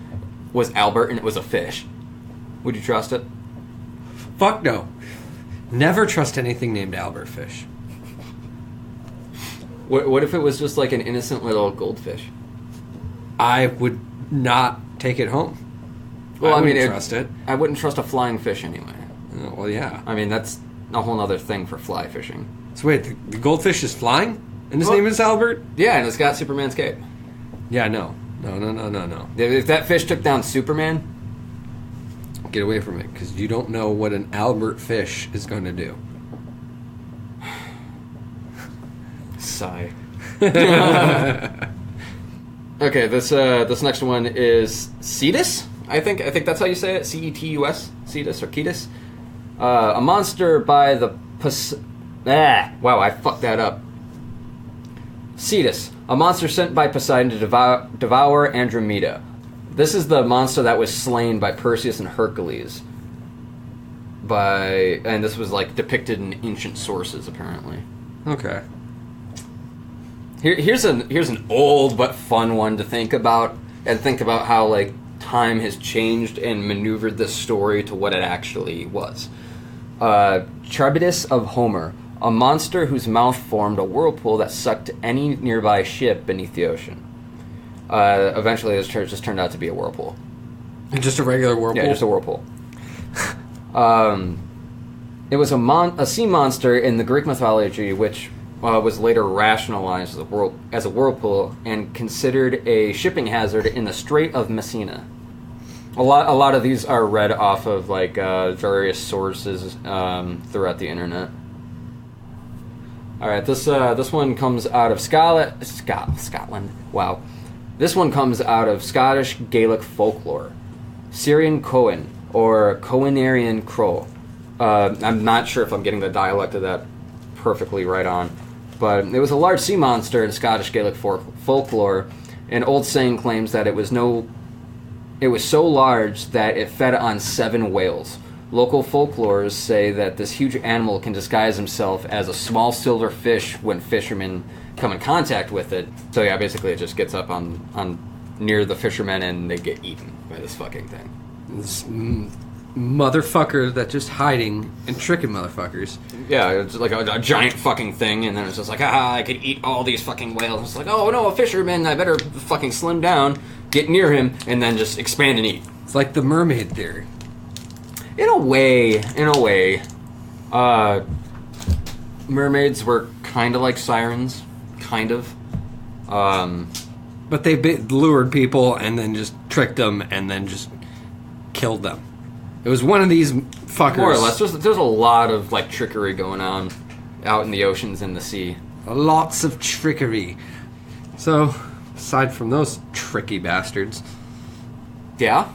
was Albert and it was a fish? Would you trust it? Fuck no. Never trust anything named Albert Fish. What if it was just like an innocent little goldfish? I would not take it home. Well, I wouldn't trust it. I wouldn't trust a flying fish anyway. Well, yeah. I mean, that's a whole other thing for fly fishing. So wait, the goldfish is flying? And his name is Albert? Yeah, and it's got Superman's cape. Yeah, no. If that fish took down Superman... Get away from it, because you don't know what an Albert fish is going to do. Sigh. Okay, this next one is Cetus. I think that's how you say it. Cetus. Cetus or Cetus. A monster by the wow, I fucked that up. Cetus, a monster sent by Poseidon to devour Andromeda. This is the monster that was slain by Perseus and Hercules. And this was like depicted in ancient sources, apparently. Okay. Here's an old but fun one to think about, and think about how like time has changed and maneuvered this story to what it actually was. Charybdis of Homer, a monster whose mouth formed a whirlpool that sucked any nearby ship beneath the ocean. Eventually, this just turned out to be a whirlpool. Just a regular whirlpool? Yeah, just a whirlpool. It was a sea monster in the Greek mythology, which was later rationalized as a whirlpool and considered a shipping hazard in the Strait of Messina. A lot of these are read off of like various sources throughout the internet. All right, this one comes out of Scotland. Wow, this one comes out of Scottish Gaelic folklore. Syrian Cohen or Cohenarian Crow. I'm not sure if I'm getting the dialect of that perfectly right on, but it was a large sea monster in Scottish Gaelic folklore. An old saying claims that it was so large that it fed on 7 whales. Local folklores say that this huge animal can disguise himself as a small silver fish when fishermen come in contact with it. So yeah, basically it just gets up on near the fishermen and they get eaten by this fucking thing. This motherfucker that's just hiding and tricking motherfuckers. Yeah, it's like a giant fucking thing, and then it's just like, I could eat all these fucking whales. It's like, oh no, a fisherman, I better fucking slim down, get near him, and then just expand and eat. It's like the mermaid theory. In a way. Mermaids were kind of like sirens. Kind of. But they lured people and then just tricked them and then just killed them. It was one of these fuckers. More or less. There's a lot of like trickery going on out in the oceans and the sea. Lots of trickery. So, aside from those tricky bastards. Yeah?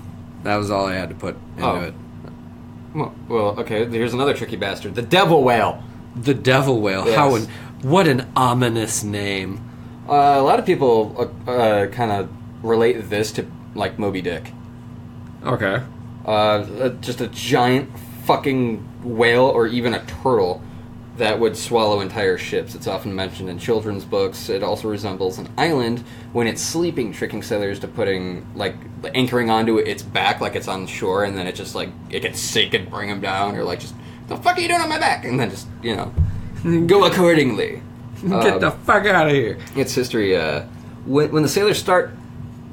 That was all I had to put into it. Well, okay, here's another tricky bastard. The devil whale. The devil whale. Yes. What an ominous name. A lot of people kind of relate this to, like, Moby Dick. Okay. Just a giant fucking whale or even a turtle that would swallow entire ships. It's often mentioned in children's books. It also resembles an island when it's sleeping, tricking sailors to anchoring onto its back like it's on shore, and then it just, like, it gets sick and bring them down, or, like, just, the fuck are you doing on my back? And then just, go accordingly. Get the fuck out of here. It's history. When the sailors start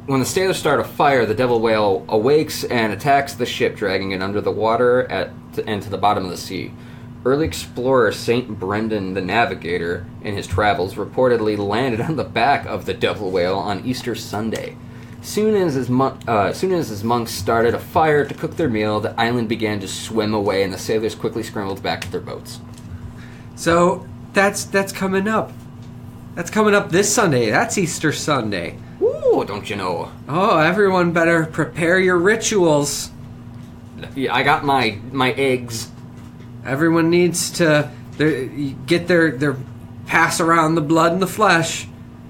a fire, the devil whale awakes and attacks the ship, dragging it under the water and to the bottom of the sea. Early explorer St. Brendan the Navigator, in his travels, reportedly landed on the back of the devil whale on Easter Sunday. Soon as his monks started a fire to cook their meal, the island began to swim away, and the sailors quickly scrambled back to their boats. So that's coming up. That's coming up this Sunday. That's Easter Sunday. Ooh, don't you know? Oh, everyone better prepare your rituals. Yeah, I got my eggs. Everyone needs to get their pass around the blood and the flesh.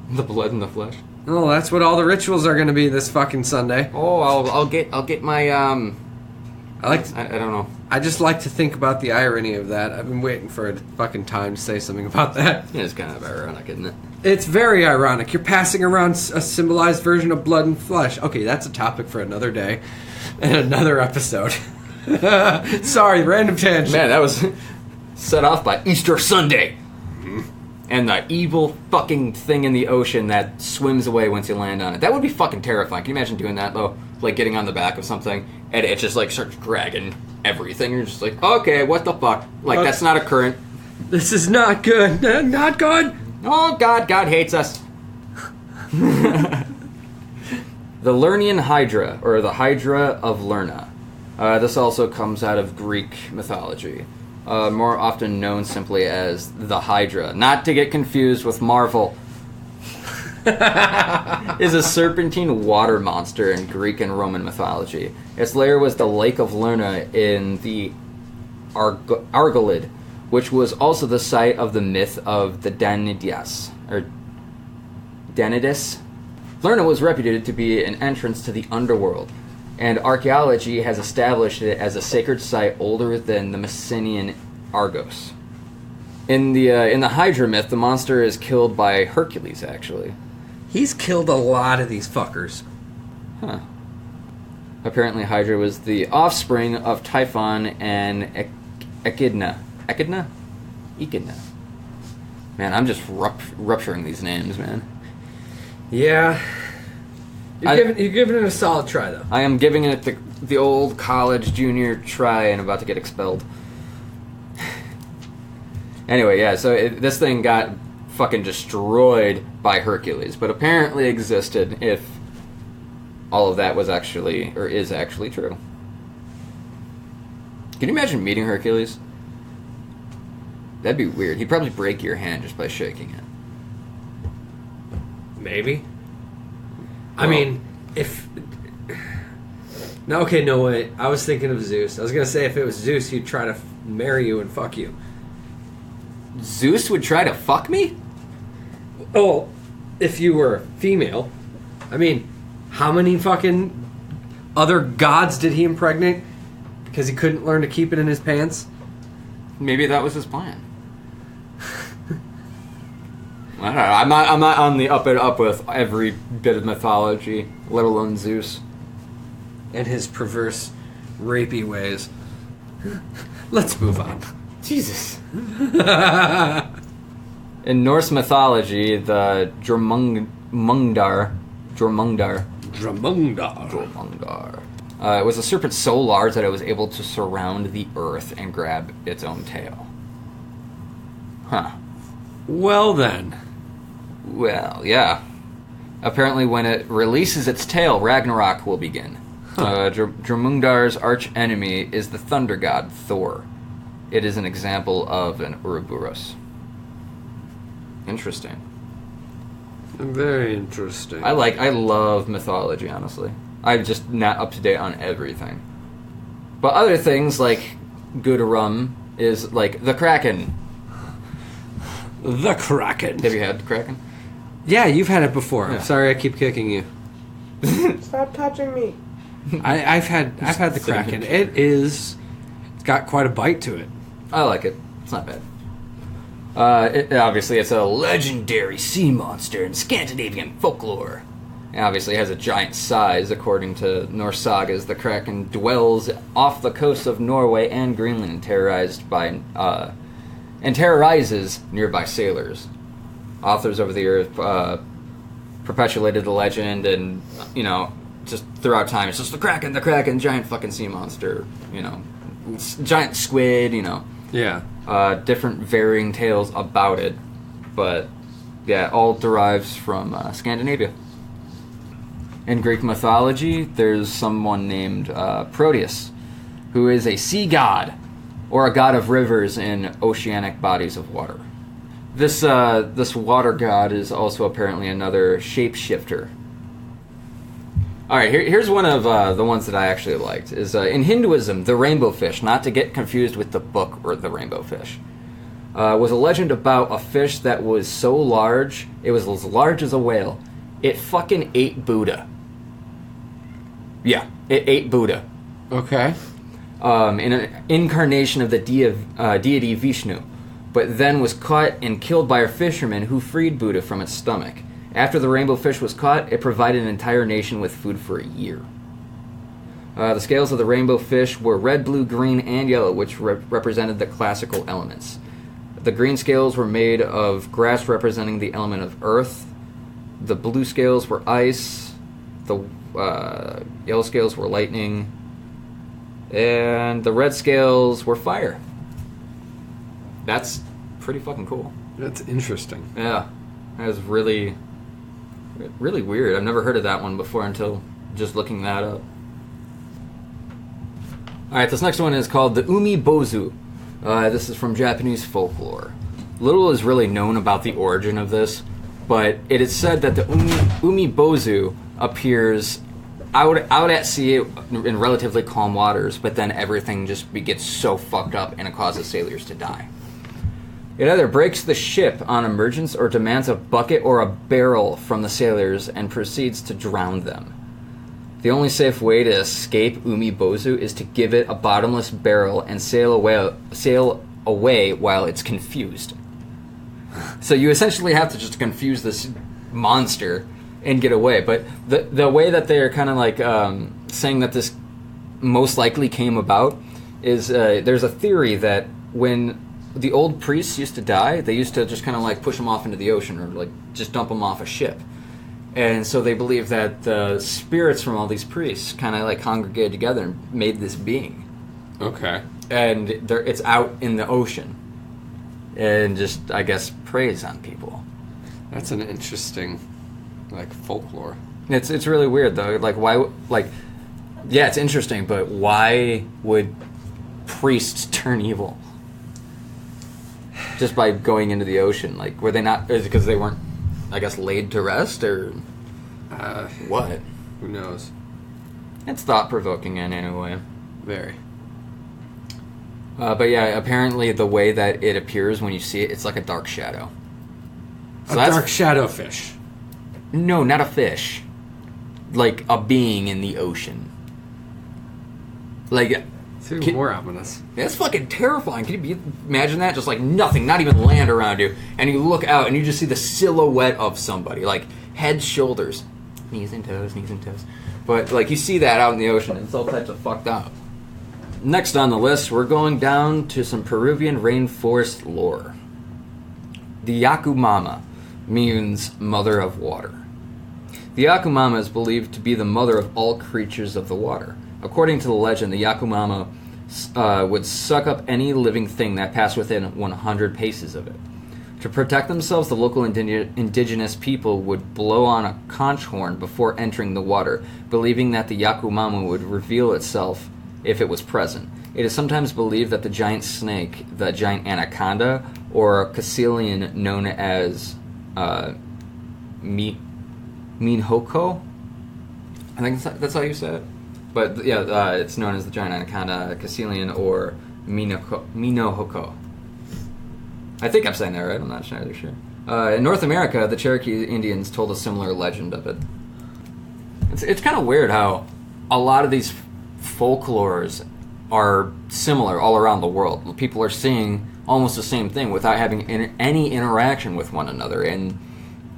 The blood and the flesh? Oh, that's what all the rituals are going to be this fucking Sunday. Oh, I'll get my I don't know. I just like to think about the irony of that. I've been waiting for a fucking time to say something about that. Yeah, it's kind of ironic, isn't it? It's very ironic. You're passing around a symbolized version of blood and flesh. Okay, that's a topic for another day and another episode. Sorry, random tangent. Man, that was set off by Easter Sunday. And the evil fucking thing in the ocean that swims away once you land on it. That would be fucking terrifying. Can you imagine doing that, though? Like, getting on the back of something, and it just, like, starts dragging everything. You're just like, okay, what the fuck? Like, that's not a current. This is not good. Not good. Oh, God hates us. The Lernian Hydra, or the Hydra of Lerna. This also comes out of Greek mythology. More often known simply as the Hydra. Not to get confused with Marvel. Is a serpentine water monster in Greek and Roman mythology. Its lair was the Lake of Lerna in the Argolid, which was also the site of the myth of the Danidas. Lerna was reputed to be an entrance to the underworld, and archaeology has established it as a sacred site older than the Messenian Argos. In the Hydra myth, the monster is killed by Hercules, actually. He's killed a lot of these fuckers. Huh. Apparently Hydra was the offspring of Typhon and Echidna. Echidna? Man, I'm just rupturing these names, man. Yeah. You're giving it a solid try, though. I am giving it the old college junior try and about to get expelled. Anyway, yeah, so this thing got fucking destroyed by Hercules, but apparently existed if all of that was actually, or is actually true. Can you imagine meeting Hercules? That'd be weird. He'd probably break your hand just by shaking it. Maybe. I mean, if... No, okay, no, wait. I was thinking of Zeus. I was going to say if it was Zeus, he'd try to marry you and fuck you. Zeus would try to fuck me? Oh, if you were female. I mean, how many fucking other gods did he impregnate? Because he couldn't learn to keep it in his pants? Maybe that was his plan. I don't know. I'm not on the up and up with every bit of mythology, let alone Zeus. And his perverse, rapey ways. Let's move on. Jesus. In Norse mythology, the Jormungandr, it was a serpent so large that it was able to surround the earth and grab its own tail. Huh. Well then. Well, yeah. Apparently when it releases its tail, Ragnarok will begin. Jormungar's arch enemy is the thunder god Thor. It is an example of an Ouroboros. Interesting. Very interesting. I love mythology, honestly. I'm just not up to date on everything. But other things like Gudarum is like the Kraken. The Kraken. Have you had the Kraken? Yeah, you've had it before. Yeah. I'm sorry I keep kicking you. Stop touching me. I've had the Kraken. It's got quite a bite to it. I like it. It's not bad. Obviously, it's a legendary sea monster in Scandinavian folklore. It obviously has a giant size. According to Norse sagas, the Kraken dwells off the coasts of Norway and Greenland, and terrorizes nearby sailors. Authors over the years perpetuated the legend, and just throughout time, it's just the Kraken, giant fucking sea monster. Giant squid. Yeah. Different varying tales about it, but yeah, all derives from Scandinavia. In Greek mythology, there's someone named Proteus, who is a sea god, or a god of rivers in oceanic bodies of water. This water god is also apparently another shapeshifter. Alright, here's one of the ones that I actually liked. Is in Hinduism, the rainbow fish, not to get confused with the book or the rainbow fish, was a legend about a fish that was so large, it was as large as a whale. It fucking ate Buddha. Yeah, it ate Buddha. Okay. In an incarnation of the deity Vishnu, but then was caught and killed by a fisherman who freed Buddha from its stomach. After the rainbow fish was caught, it provided an entire nation with food for a year. The scales of the rainbow fish were red, blue, green, and yellow, which represented the classical elements. The green scales were made of grass representing the element of earth. The blue scales were ice. The yellow scales were lightning. And the red scales were fire. That's pretty fucking cool. That's interesting. Yeah. That was really weird. I've never heard of that one before until just looking that up. Alright, this next one is called the Umi Bozu. This is from Japanese folklore. Little is really known about the origin of this, but it is said that the Umi Bozu appears out at sea in relatively calm waters, but then everything just gets so fucked up and it causes sailors to die. It either breaks the ship on emergence or demands a bucket or a barrel from the sailors and proceeds to drown them. The only safe way to escape Umi Bozu is to give it a bottomless barrel and sail away while it's confused. So you essentially have to just confuse this monster and get away. But the way that they're kind of like saying that this most likely came about is there's a theory that when the old priests used to die, they used to just kind of like push them off into the ocean or like just dump them off a ship. And so they believe that the spirits from all these priests kind of like congregated together and made this being. Okay. And it's out in the ocean. And just, I guess, preys on people. That's an interesting, like, folklore. It's really weird, though. Like, why, like, yeah, it's interesting, but why would priests turn evil? Just by going into the ocean? Like, were they not, is it because they weren't, I guess, laid to rest, or what? Who knows? It's thought-provoking in any way. Very. But yeah, apparently the way that it appears when you see it, it's like a dark shadow. So a dark shadow fish? No, not a fish. Like a being in the ocean. Like... It's even more ominous. That's fucking terrifying. Can you imagine that? Just like nothing, not even land around you. And you look out and you just see the silhouette of somebody. Like head, shoulders, knees and toes, knees and toes. But like you see that out in the ocean and it's all types of fucked up. Next on the list, we're going down to some Peruvian rainforest lore. The Yakumama means mother of water. The Yakumama is believed to be the mother of all creatures of the water. According to the legend, the Yakumama would suck up any living thing that passed within 100 paces of it. To protect themselves, the local indigenous people would blow on a conch horn before entering the water, believing that the Yakumama would reveal itself if it was present. It is sometimes believed that the giant snake, the giant anaconda, or a caecilian known as Minhoko, I think that's how you say it. But yeah, it's known as the giant anaconda, caecilian, or Minohoko. I think I'm saying that right. I'm not entirely sure. In North America, the Cherokee Indians told a similar legend of it. It's kind of weird how a lot of these folklores are similar all around the world. People are seeing almost the same thing without having any interaction with one another. And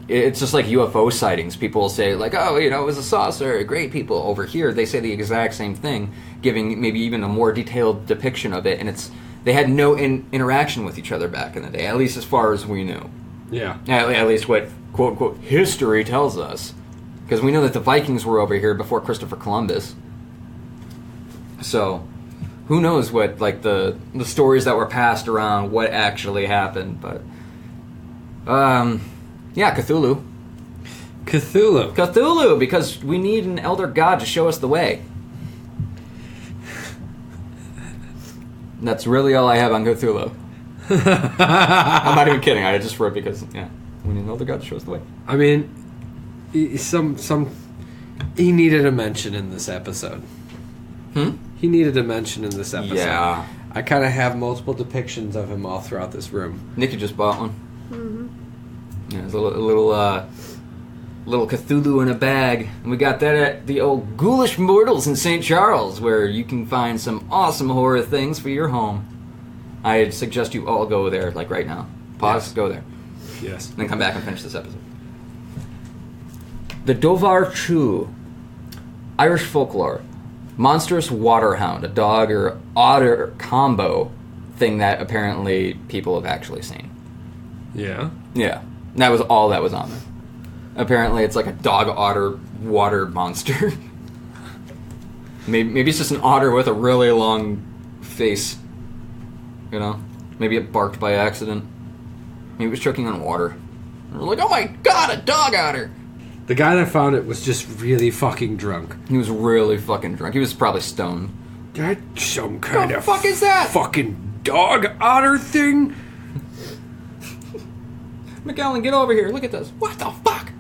it's just like UFO sightings. People will say, like, oh, you know, it was a saucer. Great people. Over here, they say the exact same thing, giving maybe even a more detailed depiction of it. And they had no interaction with each other back in the day, at least as far as we knew. Yeah. At least what, quote-unquote, history tells us. Because we know that the Vikings were over here before Christopher Columbus. So, who knows what, like, the stories that were passed around, what actually happened. But, yeah, Cthulhu. Cthulhu, because we need an elder god to show us the way. And that's really all I have on Cthulhu. I'm not even kidding. I just wrote because, yeah, we need an elder god to show us the way. I mean, he needed a mention in this episode. He needed a mention in this episode. Yeah. I kind of have multiple depictions of him all throughout this room. Nikki just bought one. Mm-hmm. Yeah, there's a little Cthulhu in a bag. And we got that at the old Ghoulish Mortals in St. Charles, where you can find some awesome horror things for your home. I suggest you all go there, like right now. Pause, go there. Yes. Then come back and finish this episode. The Dovar Chu, Irish folklore. Monstrous waterhound, a dog or otter combo thing that apparently people have actually seen. Yeah? Yeah. That was all that was on there. Apparently it's like a dog-otter water monster. Maybe it's just an otter with a really long face. You know? Maybe it barked by accident. Maybe it was choking on water. And we're like, oh my god, a dog otter! The guy that found it was just really fucking drunk. He was really fucking drunk. He was probably stoned. That's some kind of fuck is that? Fucking dog otter thing? McAllen, get over here. Look at this. What the fuck?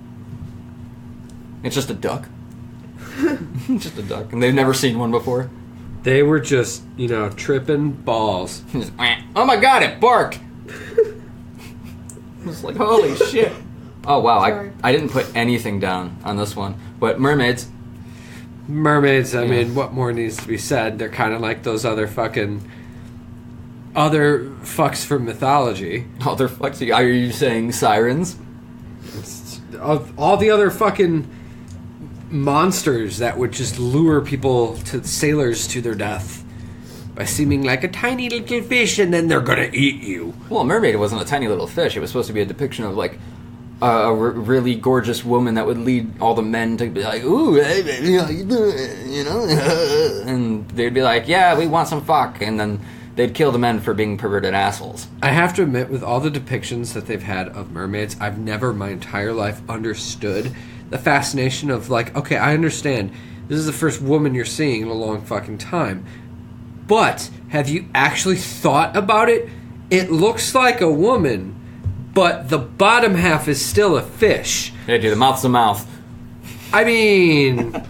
It's just a duck. Just a duck. And they've never seen one before. They were just, tripping balls. Oh my god, it barked! It's like, holy shit. Oh wow, I didn't put anything down on this one. But mermaids. Mermaids, I mean, what more needs to be said? They're kind of like those other fucks from mythology. Other fucks? Are you saying sirens? All the other fucking monsters that would just lure sailors to their death by seeming like a tiny little fish, and then they're gonna eat you. Well, a mermaid wasn't a tiny little fish. It was supposed to be a depiction of like really gorgeous woman that would lead all the men to be like, ooh, hey, baby, how you doing? You know? And they'd be like, yeah, we want some fuck. And then they'd kill the men for being perverted assholes. I have to admit, with all the depictions that they've had of mermaids, I've never my entire life understood the fascination of, like, okay, I understand. This is the first woman you're seeing in a long fucking time. But have you actually thought about it? It looks like a woman, but the bottom half is still a fish. Yeah, dude, the mouth's a mouth. I mean...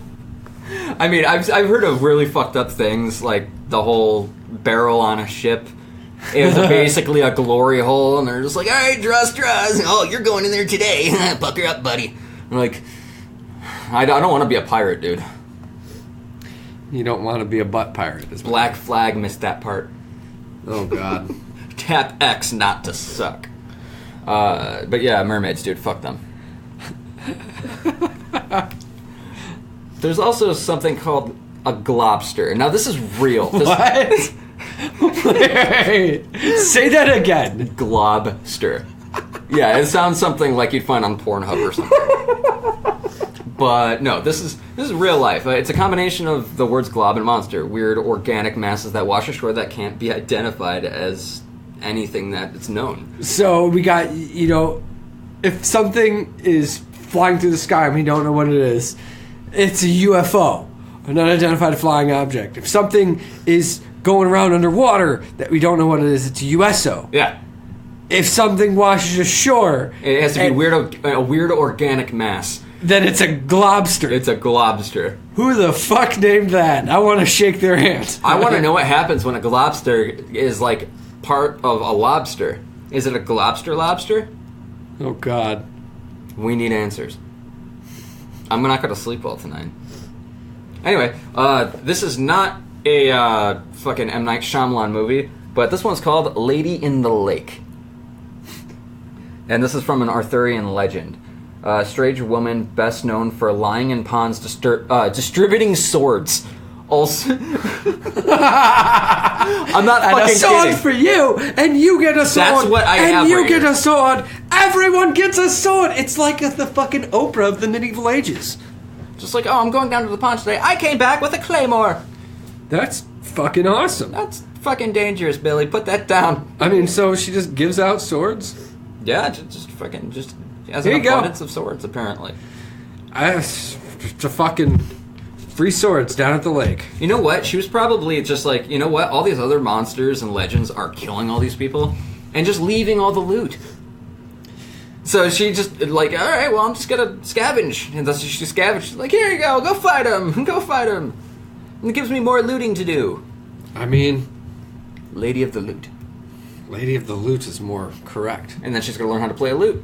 I've heard of really fucked up things, like the whole barrel on a ship. It was basically a glory hole, and they're just like, all right, draws. Oh, you're going in there today. Pucker up, buddy. I'm like, I don't want to be a pirate, dude. You don't want to be a butt pirate. Black Flag missed that part. Oh, God. Tap X not to suck. But yeah, mermaids, dude, fuck them. There's also something called a globster. Now, this is real. What? Wait, say that again. Globster. Yeah, it sounds something like you'd find on Pornhub or something. But no, this is real life. It's a combination of the words glob and monster, weird organic masses that wash ashore that can't be identified as anything that it's known. So we got, if something is flying through the sky and we don't know what it is, it's a UFO, an unidentified flying object. If something is going around underwater that we don't know what it is, it's a USO. Yeah. If something washes ashore, it has to be a weird organic mass. Then it's a globster. It's a globster. Who the fuck named that? I want to shake their hands. I want to know what happens when a globster is like part of a lobster. Is it a lobster? Oh, God. We need answers. I'm not going to sleep well tonight. Anyway, this is not a fucking M. Night Shyamalan movie, but this one's called Lady in the Lake. And this is from an Arthurian legend. A strange woman best known for lying in ponds distributing swords. Also, I'm not and fucking a sword kidding. For you, and you get a sword. That's what I have And you right get here. a sword. Everyone gets a sword. It's like the fucking Oprah of the medieval ages. Just like, oh, I'm going down to the pond today. I came back with a claymore. That's fucking awesome. That's fucking dangerous, Billy. Put that down. I mean, so she just gives out swords? Yeah, just has Here an you go. abundance of swords, apparently. Just a fucking free swords down at the lake. You know what? She was probably just like, you know what? All these other monsters and legends are killing all these people and just leaving all the loot. So she just like, all right, well, I'm just gonna scavenge. And that's what she scavenged. She's like, here you go fight him, go fight him. And it gives me more looting to do. I mean, Lady of the Loot. Lady of the Loot is more correct. And then she's gonna learn how to play a lute.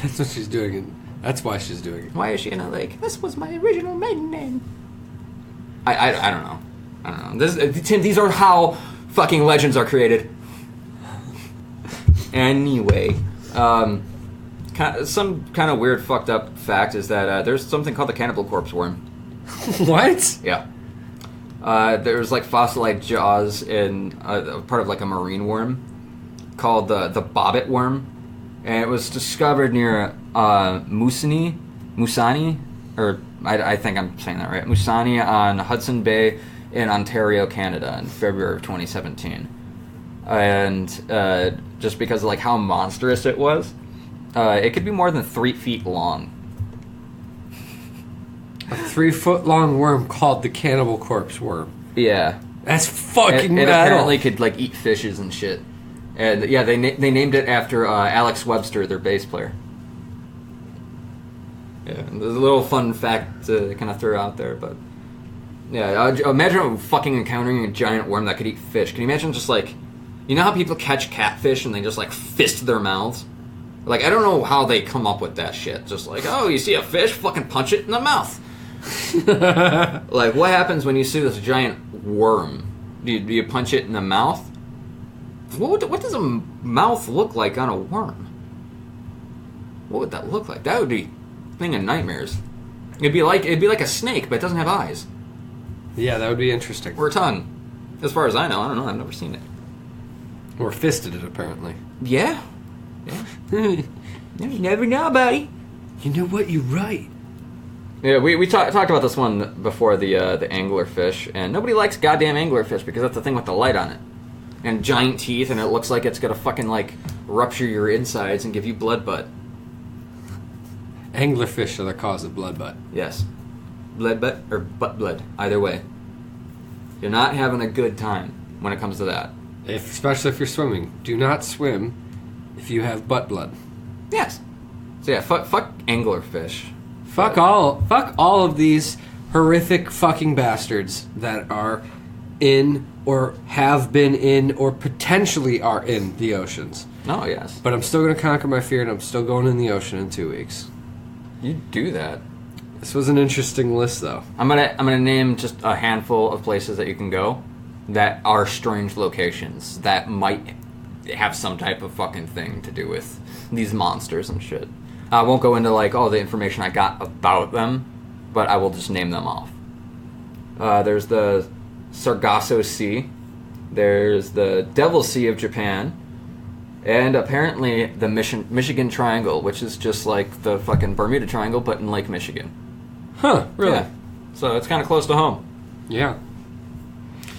That's what she's doing. That's why she's doing it. Why is she in a lake? This was my original maiden name. I don't know. I don't know. Tim, these are how fucking legends are created. Anyway, some kind of weird fucked up fact is that there's something called the cannibal corpse worm. What? Yeah. There's like fossilized jaws in part of like a marine worm called the bobbit worm, and it was discovered near Musani, or I think I'm saying that right, Musani on Hudson Bay in Ontario, Canada, in February of 2017. And just because of like how monstrous it was, it could be more than 3 feet long. A 3 foot long worm called the cannibal corpse worm. Yeah. That's fucking It metal. apparently could like eat fishes and shit. And yeah, they named it after Alex Webster, their bass player. Yeah, there's a little fun fact to kind of throw out there, but yeah, imagine fucking encountering a giant worm that could eat fish. Can you imagine just like, you know how people catch catfish and they just like fist their mouths? Like, I don't know how they come up with that shit. Just like, oh, you see a fish, fucking punch it in the mouth. Like, what happens when you see this giant worm? Do you punch it in the mouth? What does a mouth look like on a worm? What would that look like? That would be a thing of nightmares. It'd be like a snake, but it doesn't have eyes. Yeah, that would be interesting. Or a tongue. As far as I know, I've never seen it. Or fisted it, apparently. Yeah. Yeah, you never know, buddy. You know what? You're right. Yeah, we talked about this one before, the anglerfish, and nobody likes goddamn anglerfish because that's the thing with the light on it. And giant teeth, and it looks like it's gonna fucking, like, rupture your insides and give you blood butt. Anglerfish are the cause of blood butt. Yes. Blood butt or butt blood. Either way. You're not having a good time when it comes to that. Especially if you're swimming. Do not swim if you have butt blood. Yes. So yeah, fuck anglerfish. Fuck all of these horrific fucking bastards that are in or have been in or potentially are in the oceans. Oh, yes. But I'm still going to conquer my fear, and I'm still going in the ocean in 2 weeks. You do that. This was an interesting list, though. I'm gonna name just a handful of places that you can go that are strange locations that might have some type of fucking thing to do with these monsters and shit. I won't go into, like, all the information I got about them, but I will just name them off. There's the Sargasso Sea. There's the Devil Sea of Japan. And apparently the Michigan Triangle, which is just like the fucking Bermuda Triangle, but in Lake Michigan. Huh, really? Yeah. So it's kind of close to home. Yeah.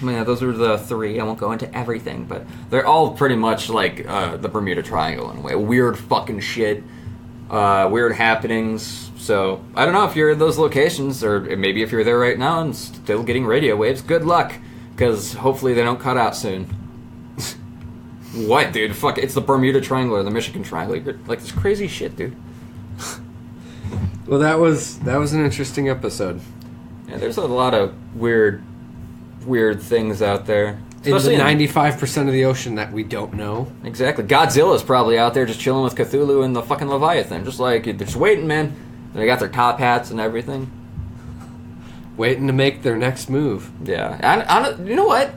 I mean, those are the three. I won't go into everything, but they're all pretty much like the Bermuda Triangle in a way. Weird fucking shit. Weird happenings. So, I don't know if you're in those locations, or maybe if you're there right now and still getting radio waves, good luck, because hopefully they don't cut out soon. What, dude? Fuck, it's the Bermuda Triangle or the Michigan Triangle. You're, like, this crazy shit, dude. Well, that was an interesting episode. Yeah, there's a lot of weird things out there. Especially 95% of the ocean that we don't know. Exactly. Godzilla's probably out there just chilling with Cthulhu and the fucking Leviathan. Just like, they're just waiting, man. They got their top hats and everything. Waiting to make their next move. Yeah. You know what?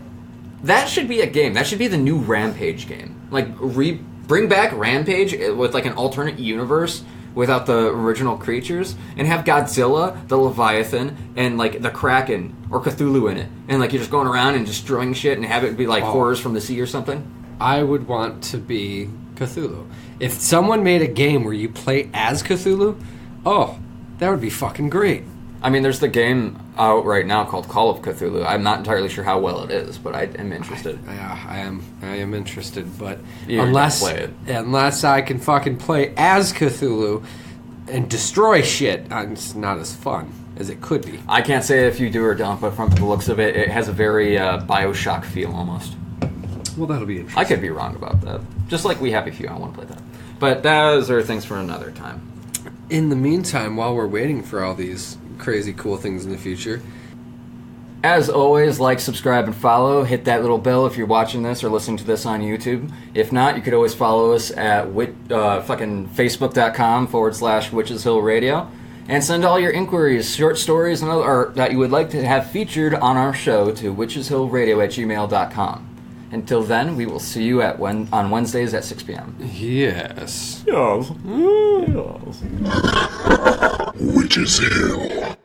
That should be a game. That should be the new Rampage game. Like, bring back Rampage with, like, an alternate universe without the original creatures, and have Godzilla, the Leviathan, and, like, the Kraken, or Cthulhu in it. And, like, you're just going around and destroying shit and have it be, like, horrors from the sea or something. I would want to be Cthulhu. If someone made a game where you play as Cthulhu, that would be fucking great. I mean, there's the game out right now called Call of Cthulhu. I'm not entirely sure how well it is, but I am interested. I am interested, but You're unless play it. unless I can fucking play as Cthulhu and destroy shit, it's not as fun as it could be. I can't say if you do or don't, but from the looks of it, it has a very Bioshock feel almost. Well, that'll be interesting. I could be wrong about that. Just like we have a few, I want to play that. But those are things for another time. In the meantime, while we're waiting for all these crazy cool things in the future, as always, like, subscribe, and follow. Hit that little bell if you're watching this or listening to this on YouTube. If not, you could always follow us at fucking facebook.com/Witcheshillradio. And send all your inquiries, short stories, and other that you would like to have featured on our show to witcheshillradio@gmail.com. Until then, we will see you on Wednesdays at 6 p.m. yes. Yes. Witches Hill.